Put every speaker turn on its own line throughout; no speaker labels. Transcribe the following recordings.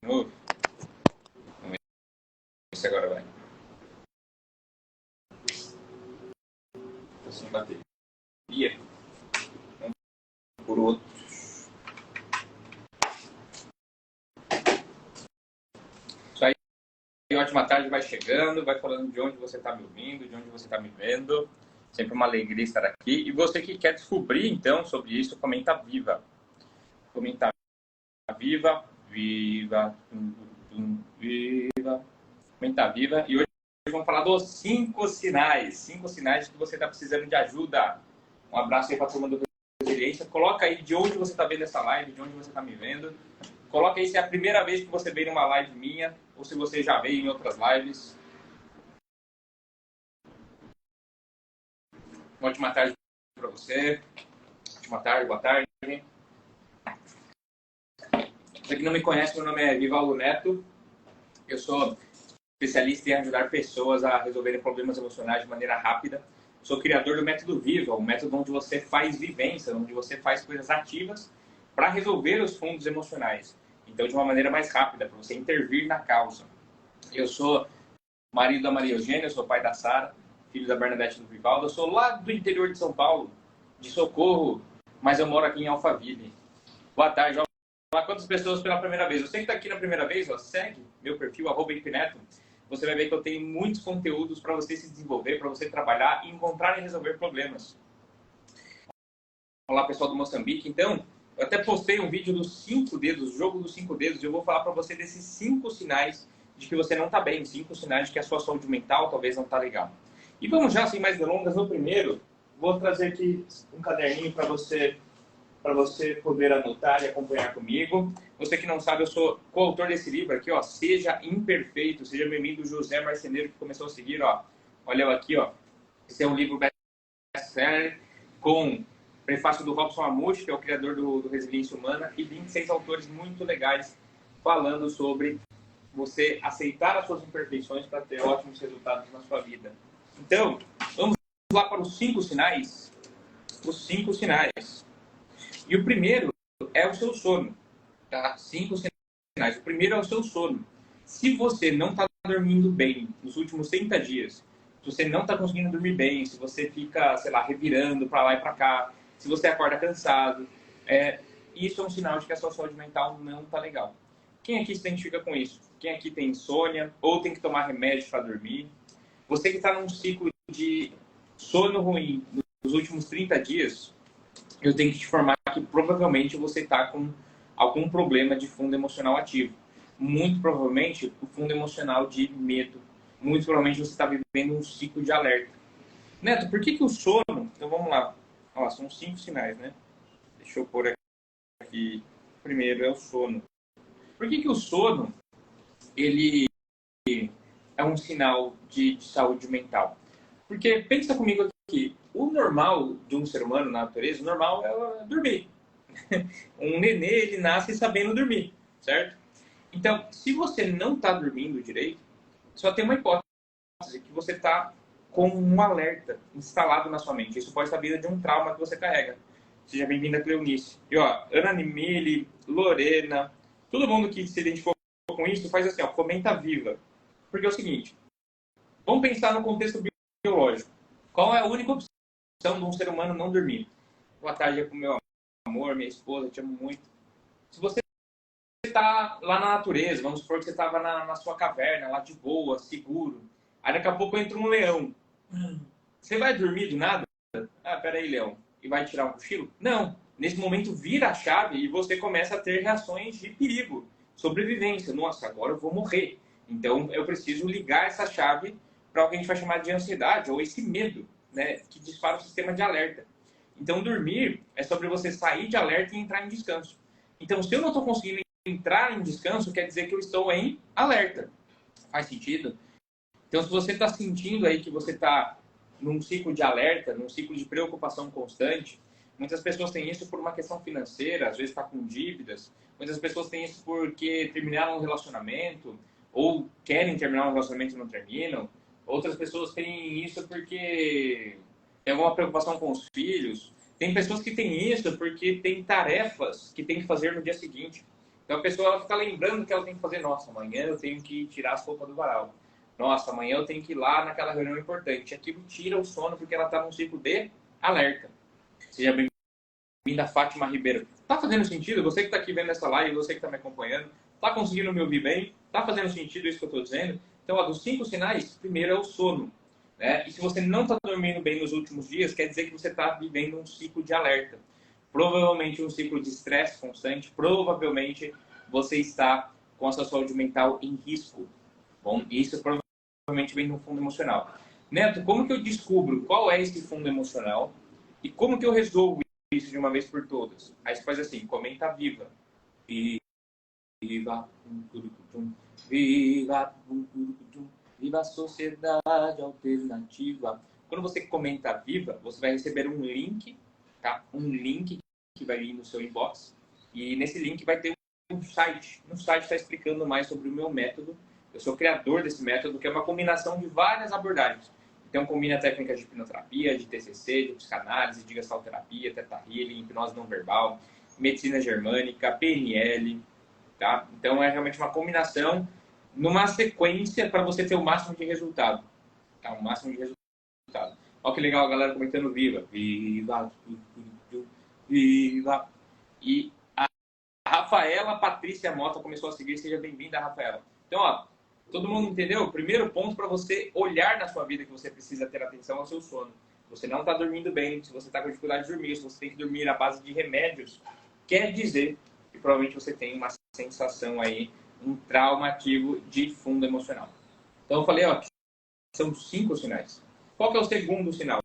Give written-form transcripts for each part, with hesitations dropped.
novo. Vamos ver se agora vai. Tô sem bateria. Um por outro. Isso aí. Ótima tarde, vai chegando, vai falando de onde você está me ouvindo, de onde você está me vendo. Sempre uma alegria estar aqui. E você que quer descobrir, então, sobre isso, comenta viva. Comenta viva, viva, viva. Comenta viva. E hoje vamos falar dos 5 sinais. 5 sinais que você está precisando de ajuda. Um abraço aí para a turma do Resiliência. Coloca aí de onde você está vendo essa live, de onde você está me vendo. Coloca aí se é a primeira vez que você veio numa live minha ou se você já veio em outras lives. Uma ótima tarde para você. Ótima tarde, boa tarde. Você que não me conhece, meu nome é Vivaldo Neto. Eu sou especialista em ajudar pessoas a resolverem problemas emocionais de maneira rápida. Sou criador do método Viva, um método onde você faz vivência, onde você faz coisas ativas para resolver os fundos emocionais. Então, de uma maneira mais rápida, para você intervir na causa. Eu sou marido da Maria Eugênia, eu sou pai da Sara, filho da Bernadette e do Vivaldo. Eu sou lá do interior de São Paulo, de Socorro, mas eu moro aqui em Alphaville. Boa tarde. Olá, quantas pessoas pela primeira vez? Você que está aqui na primeira vez, ó, segue meu perfil, @ipineto. Você vai ver que eu tenho muitos conteúdos para você se desenvolver, para você trabalhar e encontrar e resolver problemas. Olá, pessoal do Moçambique. Então, eu até postei um vídeo dos 5 dedos, o jogo dos 5 dedos, e eu vou falar para você desses 5 sinais de que você não está bem, 5 sinais de que a sua saúde mental talvez não está legal. E vamos já, sem mais delongas, no primeiro, vou trazer aqui um caderninho para você poder anotar e acompanhar comigo. Você que não sabe, eu sou coautor desse livro aqui, ó, Seja Imperfeito. Seja bem-vindo, José Marceneiro, que começou a seguir, ó. Olha eu aqui, ó. Esse é um livro best-seller com prefácio do Robson Mamute, que é o criador do Resiliência Humana, e 26 autores muito legais falando sobre você aceitar as suas imperfeições para ter ótimos resultados na sua vida. Então, vamos lá para os 5 sinais. Os 5 sinais. E o primeiro é o seu sono. Tá? 5 sinais. O primeiro é o seu sono. Se você não está dormindo bem nos últimos 30 dias, se você não está conseguindo dormir bem, se você fica, sei lá, revirando para lá e para cá, se você acorda cansado, isso é um sinal de que a sua saúde mental não está legal. Quem aqui se identifica com isso? Quem aqui tem insônia ou tem que tomar remédio para dormir? Você que está num ciclo de sono ruim nos últimos 30 dias, eu tenho que te informar que provavelmente você está com algum problema de fundo emocional ativo. Muito provavelmente o fundo emocional de medo. Muito provavelmente você está vivendo um ciclo de alerta. Neto, por que o sono... Então vamos lá. Ó, são 5 sinais, né? Deixa eu pôr aqui. Primeiro é o sono. Por que o sono ele é um sinal de saúde mental? Porque pensa comigo aqui. O normal de um ser humano na natureza, o normal é dormir. Um nenê, ele nasce sabendo dormir, certo? Então, se você não está dormindo direito, só tem uma hipótese, que você está com um alerta instalado na sua mente. Isso pode estar vindo de um trauma que você carrega. Seja bem-vinda, Cleonice. E ó, Ana Nimile, Lorena, todo mundo que se identificou com isso, faz assim, ó, comenta viva. Porque é o seguinte, vamos pensar no contexto biológico. Qual é a única opção de um ser humano não dormir? Boa tarde, meu amor, minha esposa, te amo muito. Se você está lá na natureza, vamos supor que você estava na sua caverna, lá de boa, seguro. Aí daqui a pouco entra um leão. Você vai dormir do nada? Ah, peraí, leão. E vai tirar um cochilo? Não. Nesse momento vira a chave e você começa a ter reações de perigo. Sobrevivência. Nossa, agora eu vou morrer. Então eu preciso ligar essa chave para o que a gente vai chamar de ansiedade ou esse medo, né, que dispara o sistema de alerta. Então dormir é sobre você sair de alerta e entrar em descanso. Então se eu não estou conseguindo entrar em descanso, quer dizer que eu estou em alerta. Faz sentido? Então se você está sentindo aí que você está num ciclo de alerta, num ciclo de preocupação constante, muitas pessoas têm isso por uma questão financeira, às vezes está com dívidas, muitas pessoas têm isso porque terminaram um relacionamento, ou querem terminar um relacionamento e não terminam, outras pessoas têm isso porque tem alguma preocupação com os filhos, tem pessoas que têm isso porque tem tarefas que tem que fazer no dia seguinte. Então a pessoa ela fica lembrando que ela tem que fazer, nossa, amanhã eu tenho que tirar as roupas do varal. Nossa, amanhã eu tenho que ir lá naquela reunião importante. Aquilo tira o sono porque ela está num ciclo de alerta. Seja bem-vinda, Fátima Ribeiro. Tá fazendo sentido? Você que está aqui vendo essa live, você que está me acompanhando, tá conseguindo me ouvir bem? Tá fazendo sentido isso que eu estou dizendo? Então, ó, dos 5 sinais, primeiro é o sono. Né? E se você não está dormindo bem nos últimos dias, quer dizer que você está vivendo um ciclo de alerta. Provavelmente um ciclo de estresse constante, provavelmente você está com a sua saúde mental em risco. Bom, isso provavelmente vem no fundo emocional. Neto, como que eu descubro qual é esse fundo emocional e como que eu resolvo isso de uma vez por todas? Aí você faz assim, comenta viva. Viva, viva, viva a sociedade alternativa. Quando você comenta viva, você vai receber um link, tá? Um link que vai vir no seu inbox. E nesse link vai ter um site. No site está explicando mais sobre o meu método. Eu sou criador desse método, que é uma combinação de várias abordagens. Então, combina técnicas de hipnoterapia, de TCC, de psicanálise, de gestalterapia, teta healing, hipnose não verbal, medicina germânica, PNL, tá? Então, é realmente uma combinação numa sequência para você ter o máximo de resultado. Tá? O máximo de resultado. Olha que legal a galera comentando viva. Viva, viva. E a Rafaela Patrícia Mota começou a seguir. Seja bem-vinda, Rafaela. Então, ó, todo mundo entendeu? O primeiro ponto para você olhar na sua vida que você precisa ter atenção ao seu sono. Você não está dormindo bem, se você está com dificuldade de dormir, se você tem que dormir à base de remédios, quer dizer que provavelmente você tem uma sensação aí, um trauma ativo de fundo emocional. Então eu falei, ó, são 5 sinais. Qual que é o segundo sinal?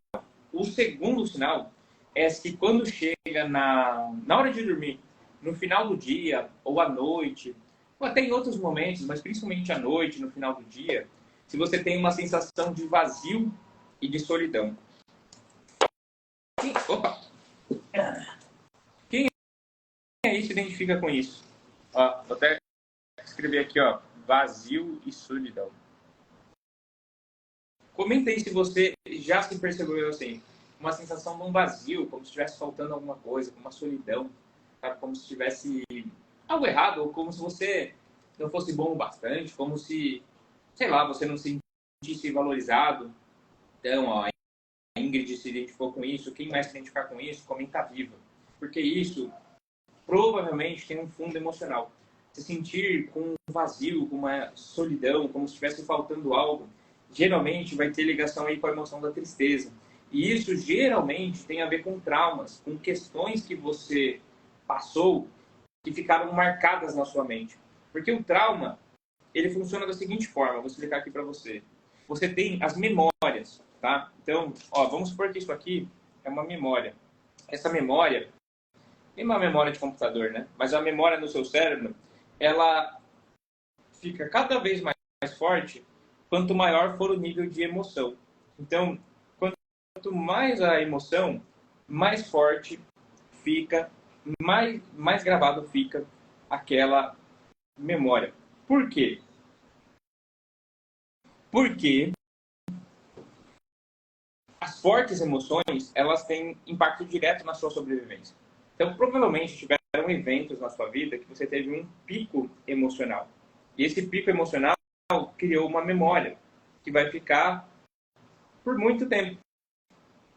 O segundo sinal é que quando chega na hora de dormir, no final do dia ou à noite, ou até em outros momentos, mas principalmente à noite, no final do dia, se você tem uma sensação de vazio e de solidão. Opa! Quem aí se identifica com isso? Ó, vou até escrever aqui, ó, vazio e solidão. Comenta aí se você já se percebeu assim, uma sensação de um vazio, como se estivesse faltando alguma coisa, uma solidão, sabe? Como se tivesse algo errado, ou como se você não fosse bom o bastante, como se, sei lá, você não se sentisse valorizado. Então, ó, a Ingrid se identificou com isso, quem mais se identificar com isso, comenta viva. Porque isso provavelmente tem um fundo emocional. Se sentir com um vazio, com uma solidão, como se estivesse faltando algo, geralmente vai ter ligação aí com a emoção da tristeza. E isso geralmente tem a ver com traumas, com questões que você passou que ficaram marcadas na sua mente. Porque o trauma, ele funciona da seguinte forma, vou explicar aqui para você. Você tem as memórias, tá? Então, ó, vamos supor que isso aqui é uma memória. Essa memória tem uma memória de computador, né? Mas a memória no seu cérebro, ela fica cada vez mais forte quanto maior for o nível de emoção. Então, quanto mais a emoção, mais forte fica, mais gravado fica aquela memória. Por quê? Porque as fortes emoções, elas têm impacto direto na sua sobrevivência. Então, provavelmente tiveram eventos na sua vida que você teve um pico emocional. E esse pico emocional criou uma memória que vai ficar por muito tempo.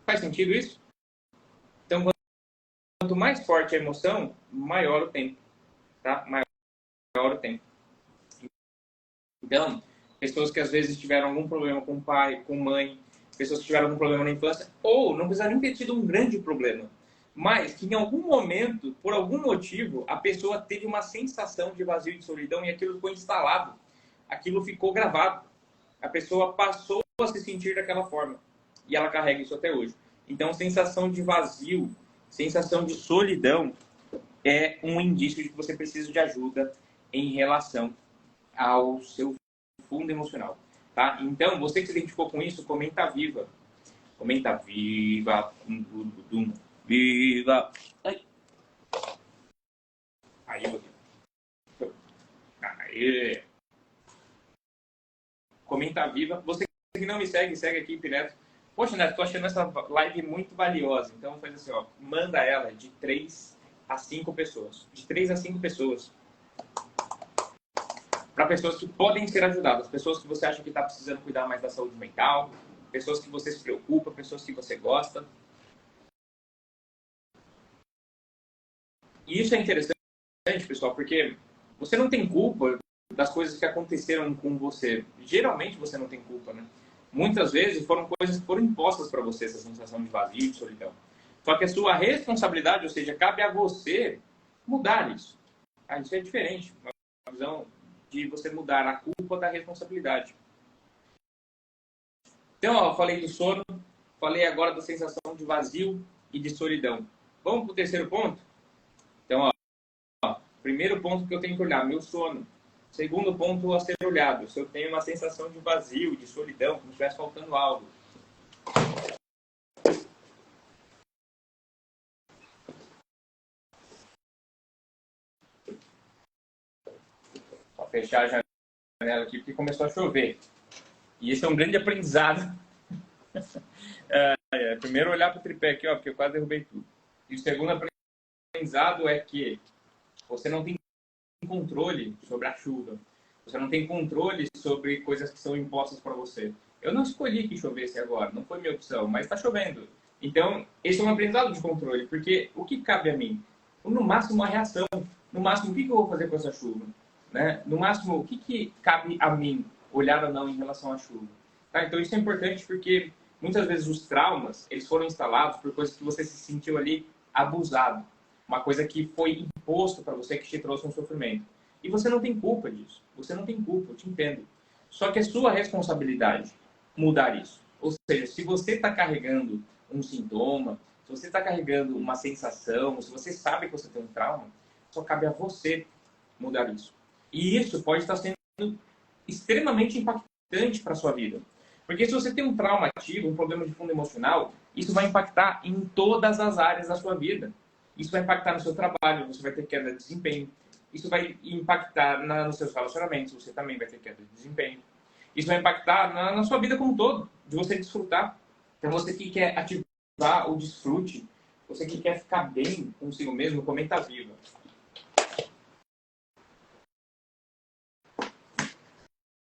Faz sentido isso? Então, quanto mais forte a emoção, maior o tempo. Tá? Maior o tempo. Então, pessoas que às vezes tiveram algum problema com o pai, com mãe, pessoas que tiveram algum problema na infância, ou não precisa nem ter tido um grande problema, mas que em algum momento, por algum motivo, a pessoa teve uma sensação de vazio e de solidão e aquilo ficou instalado, aquilo ficou gravado. A pessoa passou a se sentir daquela forma e ela carrega isso até hoje. Então, sensação de vazio, sensação de solidão é um indício de que você precisa de ajuda em relação ao seu fundo emocional, tá? Então, você que se identificou com isso, comenta viva. Comenta viva, viva. Aí, aí. Comenta viva. Você que não me segue, segue aqui direto. Poxa, Neto, tô achando essa live muito valiosa. Então, faz assim, ó, manda ela de 3 a 5 pessoas. De 3 a 5 pessoas. para pessoas que podem ser ajudadas, pessoas que você acha que está precisando cuidar mais da saúde mental, pessoas que você se preocupa, pessoas que você gosta. E isso é interessante, pessoal, porque você não tem culpa das coisas que aconteceram com você. Geralmente você não tem culpa, né? Muitas vezes foram coisas que foram impostas para você, essa sensação de vazio, de solidão. Só que a sua responsabilidade, ou seja, cabe a você mudar isso. Ah, isso é diferente. Uma visão de você mudar a culpa da responsabilidade. Então, ó, falei do sono, falei agora da sensação de vazio e de solidão. Vamos para o terceiro ponto? Então, ó, primeiro ponto que eu tenho que olhar, meu sono. Segundo ponto a ser olhado, se eu tenho uma sensação de vazio, de solidão, como se estivesse faltando algo. Vou fechar a janela aqui porque começou a chover. E esse é um grande aprendizado. Primeiro olhar para o tripé aqui, ó, porque eu quase derrubei tudo. E o segundo aprendizado é que você não tem controle sobre a chuva. Você não tem controle sobre coisas que são impostas para você. Eu não escolhi que chovesse agora, não foi minha opção, mas está chovendo. Então, esse é um aprendizado de controle, porque o que cabe a mim? No máximo, uma reação. No máximo, o que eu vou fazer com essa chuva? Né? No máximo, o que cabe a mim olhar ou não em relação à chuva? Tá? Então, isso é importante porque muitas vezes os traumas eles foram instalados por coisas que você se sentiu ali abusado. Uma coisa que foi imposto para você, que te trouxe um sofrimento. E você não tem culpa disso. Você não tem culpa, eu te entendo. Só que é sua responsabilidade mudar isso. Ou seja, se você está carregando um sintoma, se você está carregando uma sensação, se você sabe que você tem um trauma, só cabe a você mudar isso. E isso pode estar sendo extremamente impactante para a sua vida. Porque se você tem um trauma ativo, um problema de fundo emocional, isso vai impactar em todas as áreas da sua vida. Isso vai impactar no seu trabalho, você vai ter queda de desempenho. Isso vai impactar nos seus relacionamentos, você também vai ter queda de desempenho. Isso vai impactar na sua vida como um todo, de você desfrutar. Então, você que quer ativar o desfrute, você que quer ficar bem consigo mesmo, comenta viva.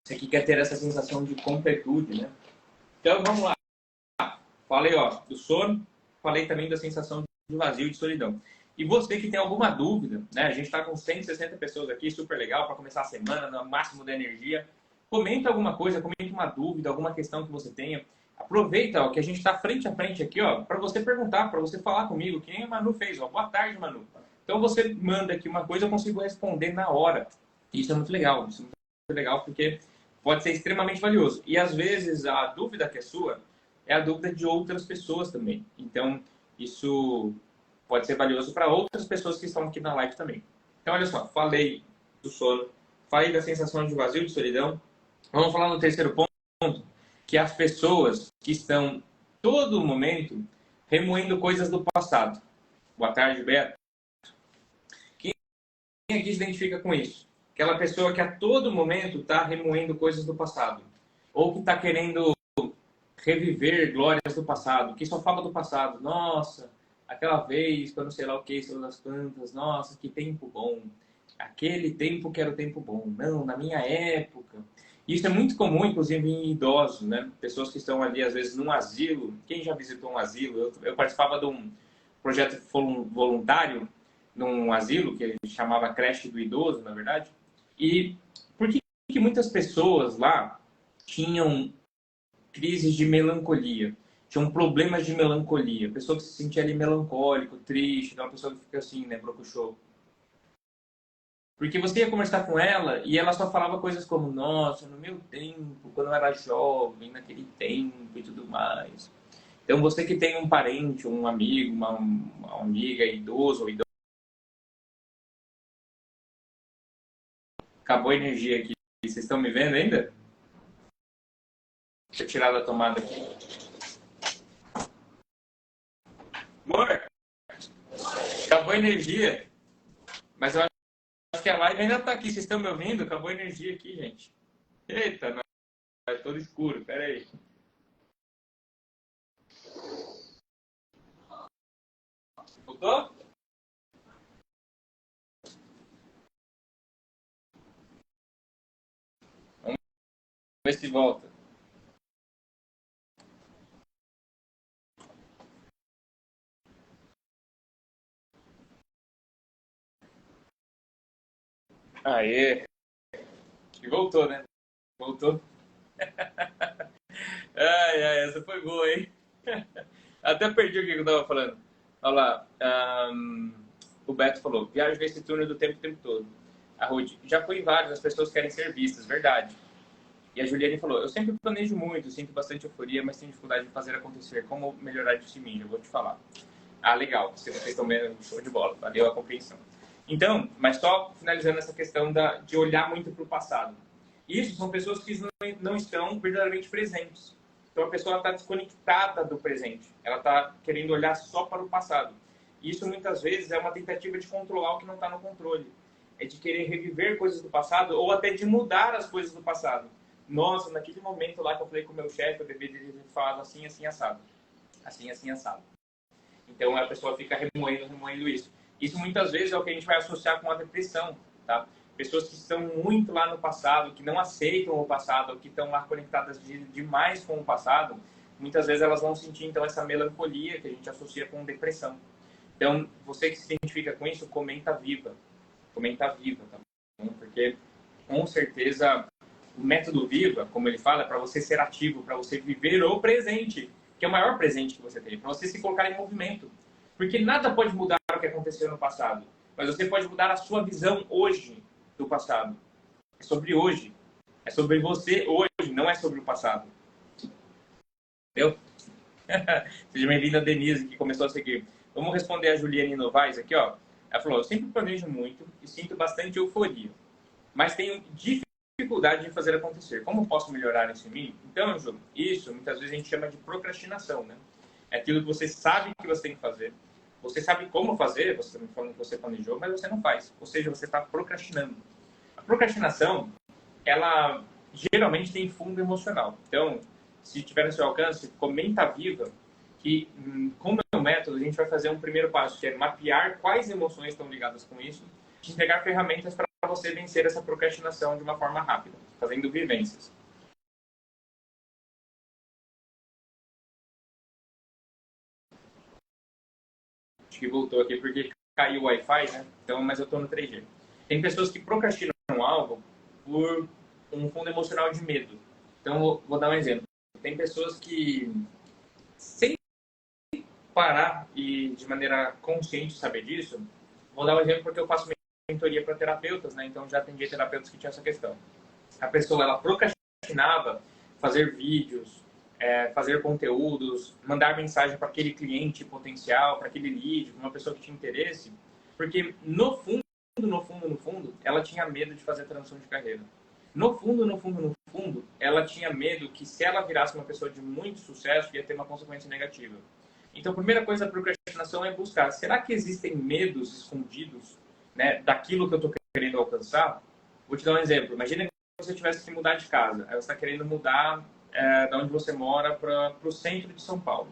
Você que quer ter essa sensação de completude, né? Então, vamos lá. Falei, ó, do sono, falei também da sensação de vazio e de solidão. E você que tem alguma dúvida, né? A gente está com 160 pessoas aqui, super legal, para começar a semana no máximo da energia. Comenta alguma coisa, comenta uma dúvida, alguma questão que você tenha. Aproveita ó, que a gente está frente a frente aqui, ó, para você perguntar, para você falar comigo, que nem a Manu fez, ó. Boa tarde, Manu. Então você manda aqui uma coisa, eu consigo responder na hora. Isso é muito legal, isso é muito legal porque pode ser extremamente valioso. E às vezes a dúvida que é sua é a dúvida de outras pessoas também. Então, isso pode ser valioso para outras pessoas que estão aqui na live também. Então, olha só, falei do sono, falei da sensação de vazio, de solidão. Vamos falar no terceiro ponto, que é as pessoas que estão todo momento remoendo coisas do passado. Boa tarde, Beto. Quem aqui se identifica com isso? Aquela pessoa que a todo momento está remoendo coisas do passado. Ou que está querendo reviver glórias do passado, que só fala do passado. Nossa, aquela vez, quando sei lá o que, sei lá das plantas, nossa, que tempo bom. Aquele tempo que era o tempo bom. Não, na minha época. Isso é muito comum, inclusive, em idosos, né? Pessoas que estão ali, às vezes, num asilo. Quem já visitou um asilo? Eu participava de um projeto voluntário num asilo, que ele chamava Creche do Idoso, na verdade. E por que muitas pessoas lá tinham crises de melancolia? Tinham problemas de melancolia. Pessoa que se sentia ali melancólico, triste, uma pessoa que fica assim, né, brocochô. Porque você ia conversar com ela e ela só falava coisas como, nossa, no meu tempo, quando eu era jovem, naquele tempo e tudo mais. Então, você que tem um parente, um amigo, uma amiga idoso ou idosa, acabou a energia aqui. Vocês estão me vendo ainda? Deixa eu tirar da tomada aqui. Amor, acabou a energia. Mas eu acho que a live ainda tá aqui. Vocês estão me ouvindo? Acabou a energia aqui, gente. Eita, não. É todo escuro. Pera aí. Voltou? ver se volta. Aê! E voltou, né? Voltou. Ai, ai, essa foi boa, hein? Até perdi o que eu tava falando. Olha lá. O Beto falou, viajo nesse túnel do tempo o tempo todo. A Ruth, já fui em vários, as pessoas querem ser vistas, verdade. E a Juliane falou, eu sempre planejo muito, sinto bastante euforia, mas tenho dificuldade de fazer acontecer. Como melhorar isso em mim? Eu vou te falar. Ah, legal. Vocês estão vendo, show de bola. Valeu a compreensão. Então, mas só finalizando essa questão de olhar muito para o passado. Isso são pessoas que não estão verdadeiramente presentes. Então, a pessoa está desconectada do presente. Ela está querendo olhar só para o passado. E isso, muitas vezes, é uma tentativa de controlar o que não está no controle. É de querer reviver coisas do passado ou até de mudar as coisas do passado. Nossa, naquele momento lá que eu falei com o meu chefe, eu deveria ter falado assim, assim, assado. Assim, assim, assado. Então, a pessoa fica remoendo isso. Isso, muitas vezes, é o que a gente vai associar com a depressão, tá? Pessoas que estão muito lá no passado, que não aceitam o passado, que estão lá conectadas demais com o passado, muitas vezes elas vão sentir, então, essa melancolia que a gente associa com depressão. Então, você que se identifica com isso, comenta viva, tá bom? Porque, com certeza, o método Viva, como ele fala, é para você ser ativo, para você viver o presente, que é o maior presente que você tem, para você se colocar em movimento. Porque nada pode mudar o que aconteceu no passado, mas você pode mudar a sua visão hoje do passado. É sobre hoje. É sobre você hoje, não é sobre o passado. Entendeu? Seja bem-vinda a Denise, que começou a seguir. Vamos responder a Juliane Novaes aqui, ó. Ela falou, eu sempre planejo muito e sinto bastante euforia, mas tenho dificuldade de fazer acontecer. Como posso melhorar isso em mim? Então, Ju, isso muitas vezes a gente chama de procrastinação, né? É aquilo que você sabe que você tem que fazer. Você sabe como fazer, você me falando que você planejou, mas você não faz. Ou seja, você está procrastinando. A procrastinação, ela geralmente tem fundo emocional. Então, se tiver no seu alcance, comenta viva que, com o meu método, a gente vai fazer um primeiro passo, que é mapear quais emoções estão ligadas com isso, e entregar ferramentas para você vencer essa procrastinação de uma forma rápida, fazendo vivências. Acho que voltou aqui porque caiu o Wi-Fi, né? Então, mas eu estou no 3G. Tem pessoas que procrastinam algo por um fundo emocional de medo. Então, vou dar um exemplo. Tem pessoas que, sem parar e de maneira consciente saber disso, vou dar um exemplo porque eu faço mentoria para terapeutas, né? Então, já atendi terapeutas que tinham essa questão. A pessoa, ela procrastinava fazer vídeos, fazer conteúdos, mandar mensagem para aquele cliente potencial, para aquele lead, para uma pessoa que tinha interesse, porque no fundo, ela tinha medo de fazer transição de carreira. No fundo, ela tinha medo que se ela virasse uma pessoa de muito sucesso, ia ter uma consequência negativa. Então, a primeira coisa da procrastinação é buscar, será que existem medos escondidos, né, daquilo que eu estou querendo alcançar? Vou te dar um exemplo. Imagina que você tivesse que mudar de casa. Aí você está querendo mudar da onde você mora para o centro de São Paulo.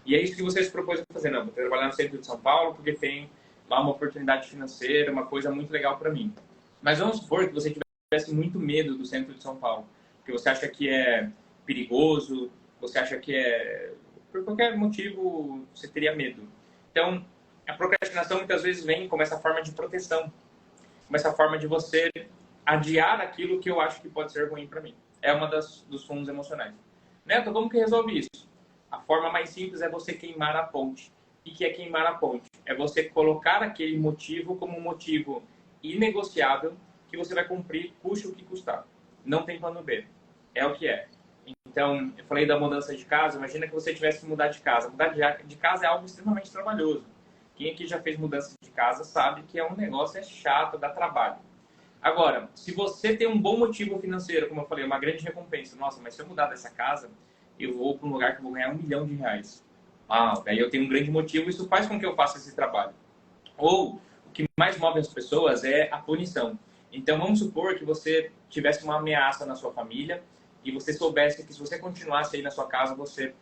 E é isso que você se propôs a fazer. Não, vou trabalhar no centro de São Paulo porque tem lá uma oportunidade financeira, uma coisa muito legal para mim. Mas vamos supor que você tivesse muito medo do centro de São Paulo. Porque você acha que é perigoso, você acha que é... Por qualquer motivo, você teria medo. Então, a procrastinação muitas vezes vem como essa forma de proteção. Como essa forma de você adiar aquilo que eu acho que pode ser ruim para mim. É uma dos fundos emocionais. Neto, como que resolve isso? A forma mais simples é você queimar a ponte. E que é queimar a ponte? É você colocar aquele motivo como um motivo inegociável que você vai cumprir, custe o que custar. Não tem plano B. É o que é. Então, eu falei da mudança de casa. Imagina que você tivesse que mudar de casa. Mudar de casa é algo extremamente trabalhoso. Quem aqui já fez mudança de casa sabe que é um negócio chato, dá trabalho. Agora, se você tem um bom motivo financeiro, como eu falei, uma grande recompensa. Nossa, mas se eu mudar dessa casa, eu vou para um lugar que eu vou ganhar R$ 1 milhão. Ah, daí eu tenho um grande motivo, isso faz com que eu faça esse trabalho. Ou, o que mais move as pessoas é a punição. Então, vamos supor que você tivesse uma ameaça na sua família e você soubesse que se você continuasse aí na sua casa, você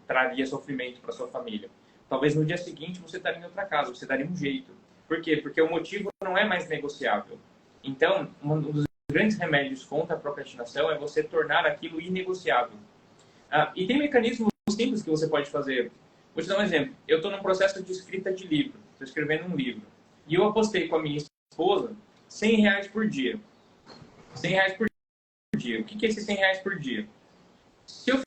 traria sofrimento para sua família. Talvez no dia seguinte você estaria em outra casa, você daria um jeito. Por quê? Porque o motivo não é mais negociável. Então, um dos grandes remédios contra a procrastinação é você tornar aquilo inegociável. E tem mecanismos simples que você pode fazer. Vou te dar um exemplo. Eu estou num processo de escrita de livro. Estou escrevendo um livro. E eu apostei com a minha esposa R$ 100 por dia. R$ 100 por dia. O que é esses R$ 100 por dia? Se eu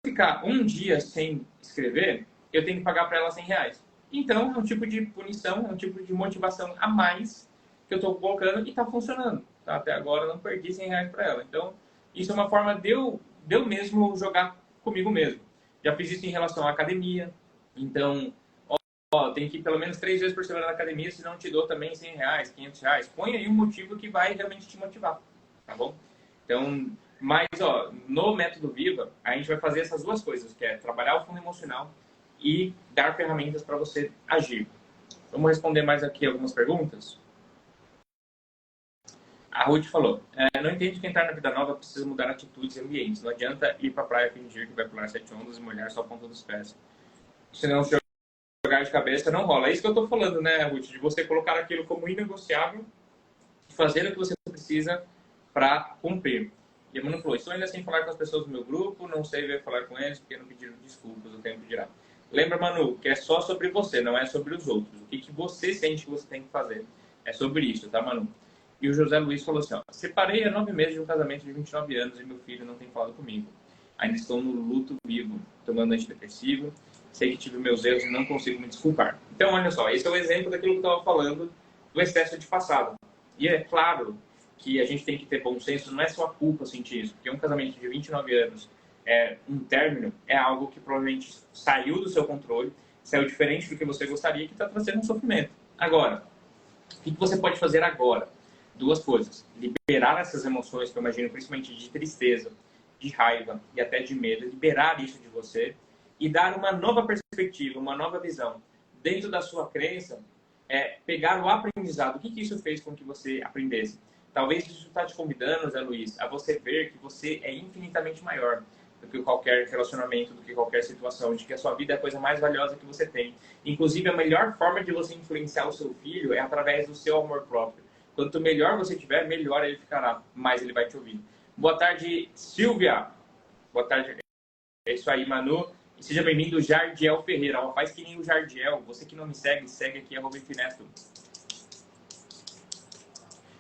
ficar um dia sem escrever, eu tenho que pagar para ela R$ 100. Então, é um tipo de punição, é um tipo de motivação a mais que eu estou colocando e está funcionando. Tá? Até agora eu não perdi R$ 100 para ela. Então, isso é uma forma de eu mesmo jogar comigo mesmo. Já fiz isso em relação à academia. Então, tem que ir pelo menos 3 vezes por semana na academia, senão te dou também R$ 100, R$ 500. Põe aí um motivo que vai realmente te motivar, tá bom? Então, mas, no método Viva, a gente vai fazer essas duas coisas, que é trabalhar o fundo emocional e dar ferramentas para você agir. Vamos responder mais aqui algumas perguntas? A Ruth falou, não entende que entrar na vida nova precisa mudar atitudes e ambientes. Não adianta ir para a praia fingir que vai pular 7 ondas e molhar só a ponta dos pés. Senão, se jogar de cabeça, não rola. É isso que eu estou falando, né, Ruth? De você colocar aquilo como inegociável e fazer o que você precisa para cumprir. E a Manu falou, estou ainda sem falar com as pessoas do meu grupo, não sei ver falar com eles porque não pediram desculpas, o tempo dirá. Lembra, Manu, que é só sobre você, não é sobre os outros. O que você sente que você tem que fazer. É sobre isso, tá, Manu? E o José Luiz falou assim, separei há 9 meses de um casamento de 29 anos e meu filho não tem falado comigo. Ainda estou no luto vivo, tomando antidepressivo. Sei que tive meus erros e não consigo me desculpar. Então, olha só, esse é o exemplo daquilo que eu estava falando do excesso de passado. E é claro que a gente tem que ter bom senso, não é sua culpa sentir isso, porque um casamento de 29 anos, um término, é algo que provavelmente saiu do seu controle, saiu diferente do que você gostaria, que está trazendo um sofrimento. Agora, o que você pode fazer agora? 2 coisas. Liberar essas emoções, que eu imagino, principalmente de tristeza, de raiva e até de medo, liberar isso de você e dar uma nova perspectiva, uma nova visão. Dentro da sua crença, pegar o aprendizado. O que isso fez com que você aprendesse? Talvez isso está te convidando, Zé Luiz, a você ver que você é infinitamente maior do que qualquer relacionamento, do que qualquer situação, de que a sua vida é a coisa mais valiosa que você tem. Inclusive, a melhor forma de você influenciar o seu filho é através do seu amor próprio. Quanto melhor você tiver, melhor ele ficará, mais ele vai te ouvir. Boa tarde, Silvia. Boa tarde. É isso aí, Manu. E seja bem-vindo, Jardiel Ferreira. Faz que nem o Jardiel. Você que não me segue, segue aqui, @infineto.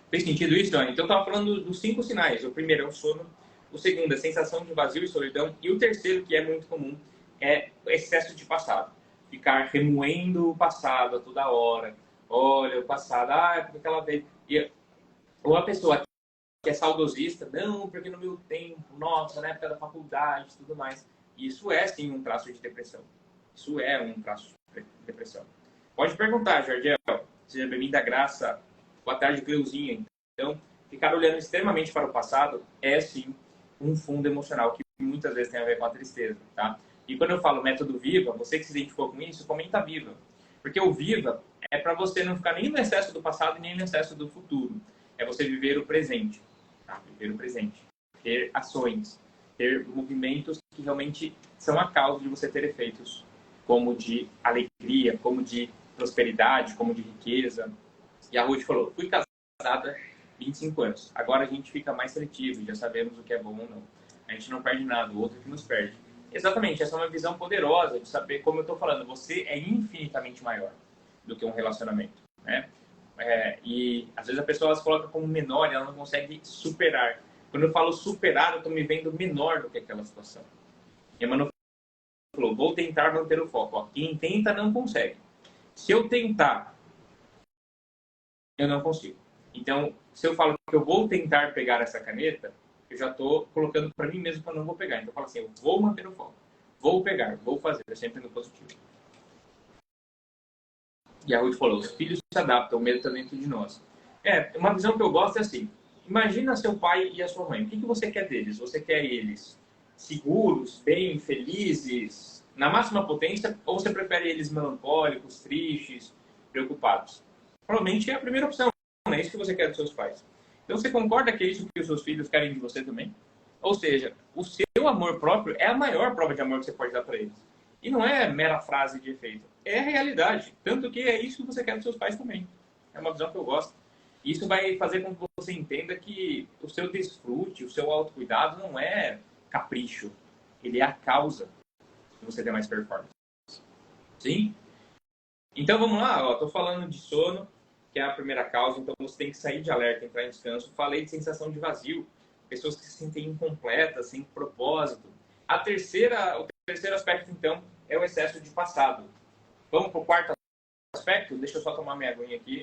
Fez sentido isso, Dani? Então, eu estava falando dos 5 sinais. O primeiro é o sono. O segundo é a sensação de vazio e solidão. E o terceiro, que é muito comum, é o excesso de passado. Ficar remoendo o passado a toda hora. Olha, o passado, porque aquela vez... Ou a pessoa que é saudosista, não, porque no meu tempo, nossa, na época da faculdade e tudo mais. Isso é, sim, um traço de depressão. Isso é um traço de depressão. Pode perguntar, Jardiel. Seja bem-vinda, Graça. Boa tarde, Cleuzinha. Então, ficar olhando extremamente para o passado é, sim, um fundo emocional que muitas vezes tem a ver com a tristeza, tá? E quando eu falo método Viva, você que se identificou com isso, comenta Viva. Porque o Viva é para você não ficar nem no excesso do passado e nem no excesso do futuro. É você viver o presente, tá? Viver o presente. Ter ações, ter movimentos que realmente são a causa de você ter efeitos como de alegria, como de prosperidade, como de riqueza. E a Ruth falou, fui casada 25 anos. Agora a gente fica mais seletivo, já sabemos o que é bom ou não. A gente não perde nada, o outro que nos perde. Exatamente, essa é uma visão poderosa de saber, como eu estou falando, você é infinitamente maior do que um relacionamento, né? E às vezes a pessoa se coloca como menor e ela não consegue superar. Quando eu falo superar, eu estou me vendo menor do que aquela situação. E a Manu falou, vou tentar manter o foco. Quem tenta não consegue. Se eu tentar, eu não consigo. Então, se eu falo que eu vou tentar pegar essa caneta, eu já estou colocando para mim mesmo que eu não vou pegar. Então, eu falo assim, eu vou manter o foco. Vou pegar, vou fazer, sempre no positivo. E a Ruth falou, os filhos se adaptam, o medo está dentro de nós. Uma visão que eu gosto é assim, imagina seu pai e a sua mãe. O que você quer deles? Você quer eles seguros, bem, felizes, na máxima potência? Ou você prefere eles melancólicos, tristes, preocupados? Provavelmente é a primeira opção. É isso que você quer dos seus pais. Então, você concorda que é isso que os seus filhos querem de você também? Ou seja, o seu amor próprio é a maior prova de amor que você pode dar para eles. E não é mera frase de efeito. É a realidade. Tanto que é isso que você quer dos seus pais também. É uma visão que eu gosto. Isso vai fazer com que você entenda que o seu desfrute, o seu autocuidado não é capricho. Ele é a causa de você ter mais performance. Sim? Então vamos lá, estou falando de sono, que é a primeira causa, então você tem que sair de alerta, entrar em descanso. Falei de sensação de vazio, pessoas que se sentem incompletas, sem propósito. O terceiro aspecto, então, é o excesso de passado. Vamos para o quarto aspecto? Deixa eu só tomar minha aguinha aqui.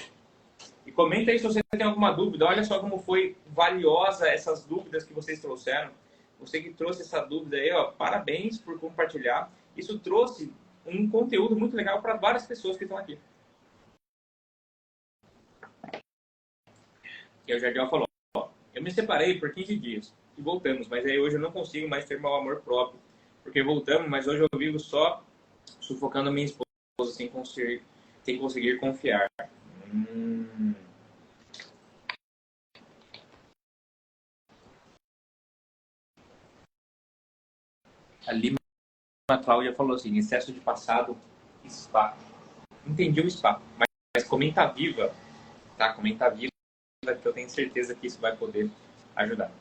E comenta aí se você tem alguma dúvida. Olha só como foi valiosa essas dúvidas que vocês trouxeram. Você que trouxe essa dúvida aí, ó, parabéns por compartilhar. Isso trouxe um conteúdo muito legal para várias pessoas que estão aqui. E o Jardim falou, ó, eu me separei por 15 dias e voltamos, mas aí hoje eu não consigo mais ter meu amor próprio, porque voltamos, mas hoje eu vivo só sufocando minha esposa sem conseguir confiar. A Lima Cláudia falou assim, excesso de passado, spa. Entendi o spa, mas comenta viva, tá? Comenta viva, que eu tenho certeza que isso vai poder ajudar.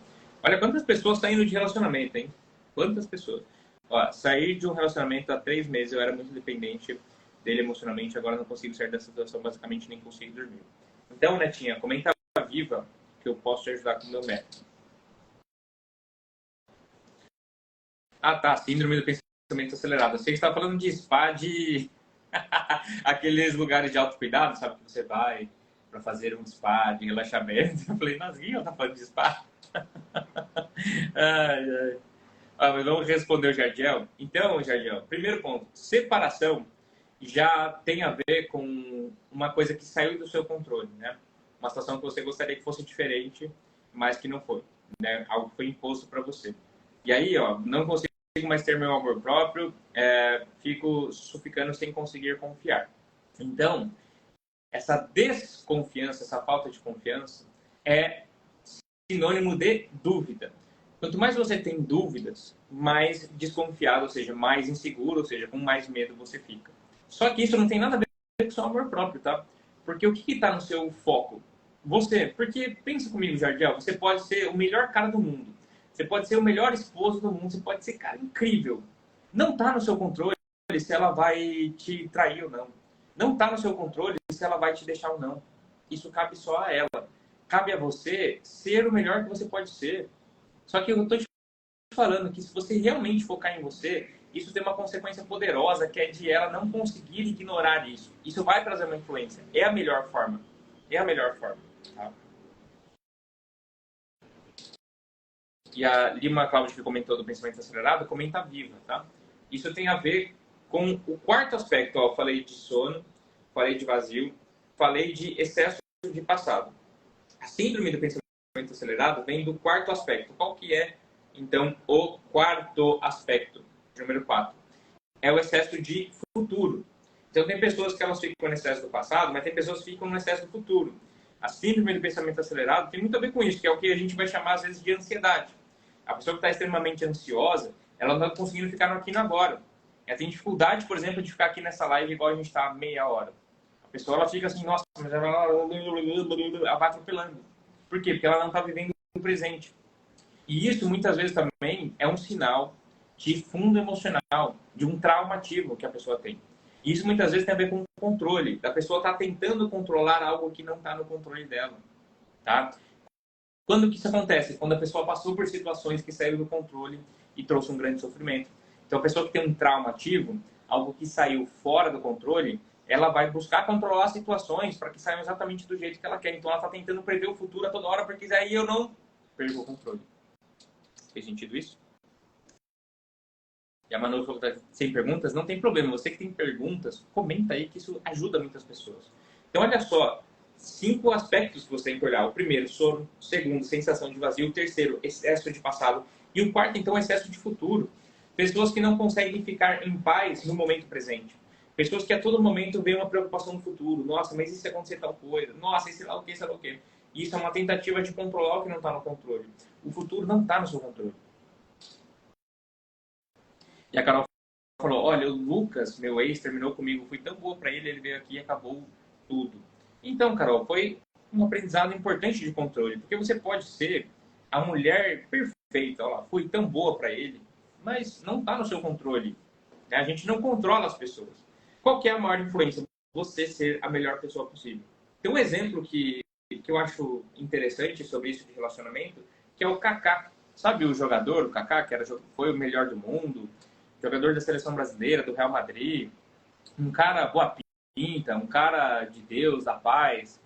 Olha quantas pessoas saindo de relacionamento, hein? Quantas pessoas? Ó, sair de um relacionamento há 3 meses, eu era muito dependente dele emocionalmente, agora não consigo sair dessa situação, basicamente nem consigo dormir. Então, Netinha, comenta viva que eu posso te ajudar com o meu método. Ah, tá, síndrome do pensamento acelerado. Eu sei que você está falando de spa, de aqueles lugares de autocuidado, sabe? Que você vai para fazer um spa de relaxamento. Eu falei, mas Guinho, tá falando de spa? Ai, ai. Ah, mas vamos responder o Jardiel. Então, Jardiel, primeiro ponto, separação já tem a ver com uma coisa que saiu do seu controle, né? Uma situação que você gostaria que fosse diferente, mas que não foi, né? Algo que foi imposto para você. E aí, ó, não consigo mais ter meu amor próprio, fico ficando sem conseguir confiar. Então, essa desconfiança, essa falta de confiança é sinônimo de dúvida. Quanto mais você tem dúvidas, mais desconfiado, ou seja, mais inseguro, ou seja, com mais medo você fica. Só que isso não tem nada a ver com o seu amor próprio, tá? Porque o que está no seu foco? Você. Porque, pensa comigo, Jardiel, você pode ser o melhor cara do mundo. Você pode ser o melhor esposo do mundo. Você pode ser, cara, incrível. Não está no seu controle se ela vai te trair ou não. Não está no seu controle se ela vai te deixar ou não. Isso cabe só a ela. Cabe a você ser o melhor que você pode ser. Só que eu estou te falando que se você realmente focar em você, isso tem uma consequência poderosa, que é de ela não conseguir ignorar isso. Isso vai trazer uma influência. É a melhor forma. É a melhor forma. Tá? E a Lima Cláudia, que comentou do pensamento acelerado, comenta viva, tá? Isso tem a ver com o quarto aspecto. Ó, eu falei de sono, falei de vazio, falei de excesso de passado. A síndrome do pensamento acelerado vem do quarto aspecto. Qual que é, então, o quarto aspecto? Número 4. É o excesso de futuro. Então, tem pessoas que elas ficam no excesso do passado, mas tem pessoas que ficam no excesso do futuro. A síndrome do pensamento acelerado tem muito a ver com isso, que é o que a gente vai chamar, às vezes, de ansiedade. A pessoa que está extremamente ansiosa, ela não está conseguindo ficar no aqui e no agora. Ela tem dificuldade, por exemplo, de ficar aqui nessa live igual a gente está meia hora. A pessoa ela fica assim, nossa, mas ela vai atropelando. Por quê? Porque ela não está vivendo o presente. E isso, muitas vezes, também é um sinal de fundo emocional, de um trauma ativo que a pessoa tem. E isso, muitas vezes, tem a ver com o controle. A pessoa está tentando controlar algo que não está no controle dela. Tá? Quando que isso acontece? Quando a pessoa passou por situações que saíram do controle e trouxe um grande sofrimento. Então, a pessoa que tem um trauma ativo, algo que saiu fora do controle, ela vai buscar controlar situações para que saiam exatamente do jeito que ela quer. Então, ela está tentando prever o futuro a toda hora, porque aí eu não perco o controle. Fez sentido isso? E a Manu falou que tá sem perguntas. Não tem problema. Você que tem perguntas, comenta aí que isso ajuda muitas pessoas. Então, olha só. 5 aspectos que você tem que olhar. O primeiro, sono. O segundo, sensação de vazio. O terceiro, excesso de passado. E o quarto, então, excesso de futuro. Pessoas que não conseguem ficar em paz no momento presente. Pessoas que a todo momento veem uma preocupação no futuro. Nossa, mas e se acontecer tal coisa? Nossa, e sei lá o que, sei lá o que. E isso é uma tentativa de controlar o que não está no controle. O futuro não está no seu controle. E a Carol falou, olha, o Lucas, meu ex, terminou comigo. Fui tão boa para ele, ele veio aqui e acabou tudo. Então, Carol, foi um aprendizado importante de controle, porque você pode ser a mulher perfeita, ó lá, foi tão boa para ele, mas não está no seu controle. Né? A gente não controla as pessoas. Qual que é a maior influência? Você ser a melhor pessoa possível. Tem um exemplo que eu acho interessante sobre isso de relacionamento, que é o Kaká. Sabe o jogador, o Kaká, que foi o melhor do mundo, jogador da seleção brasileira, do Real Madrid, um cara boa pinta, um cara de Deus, da paz,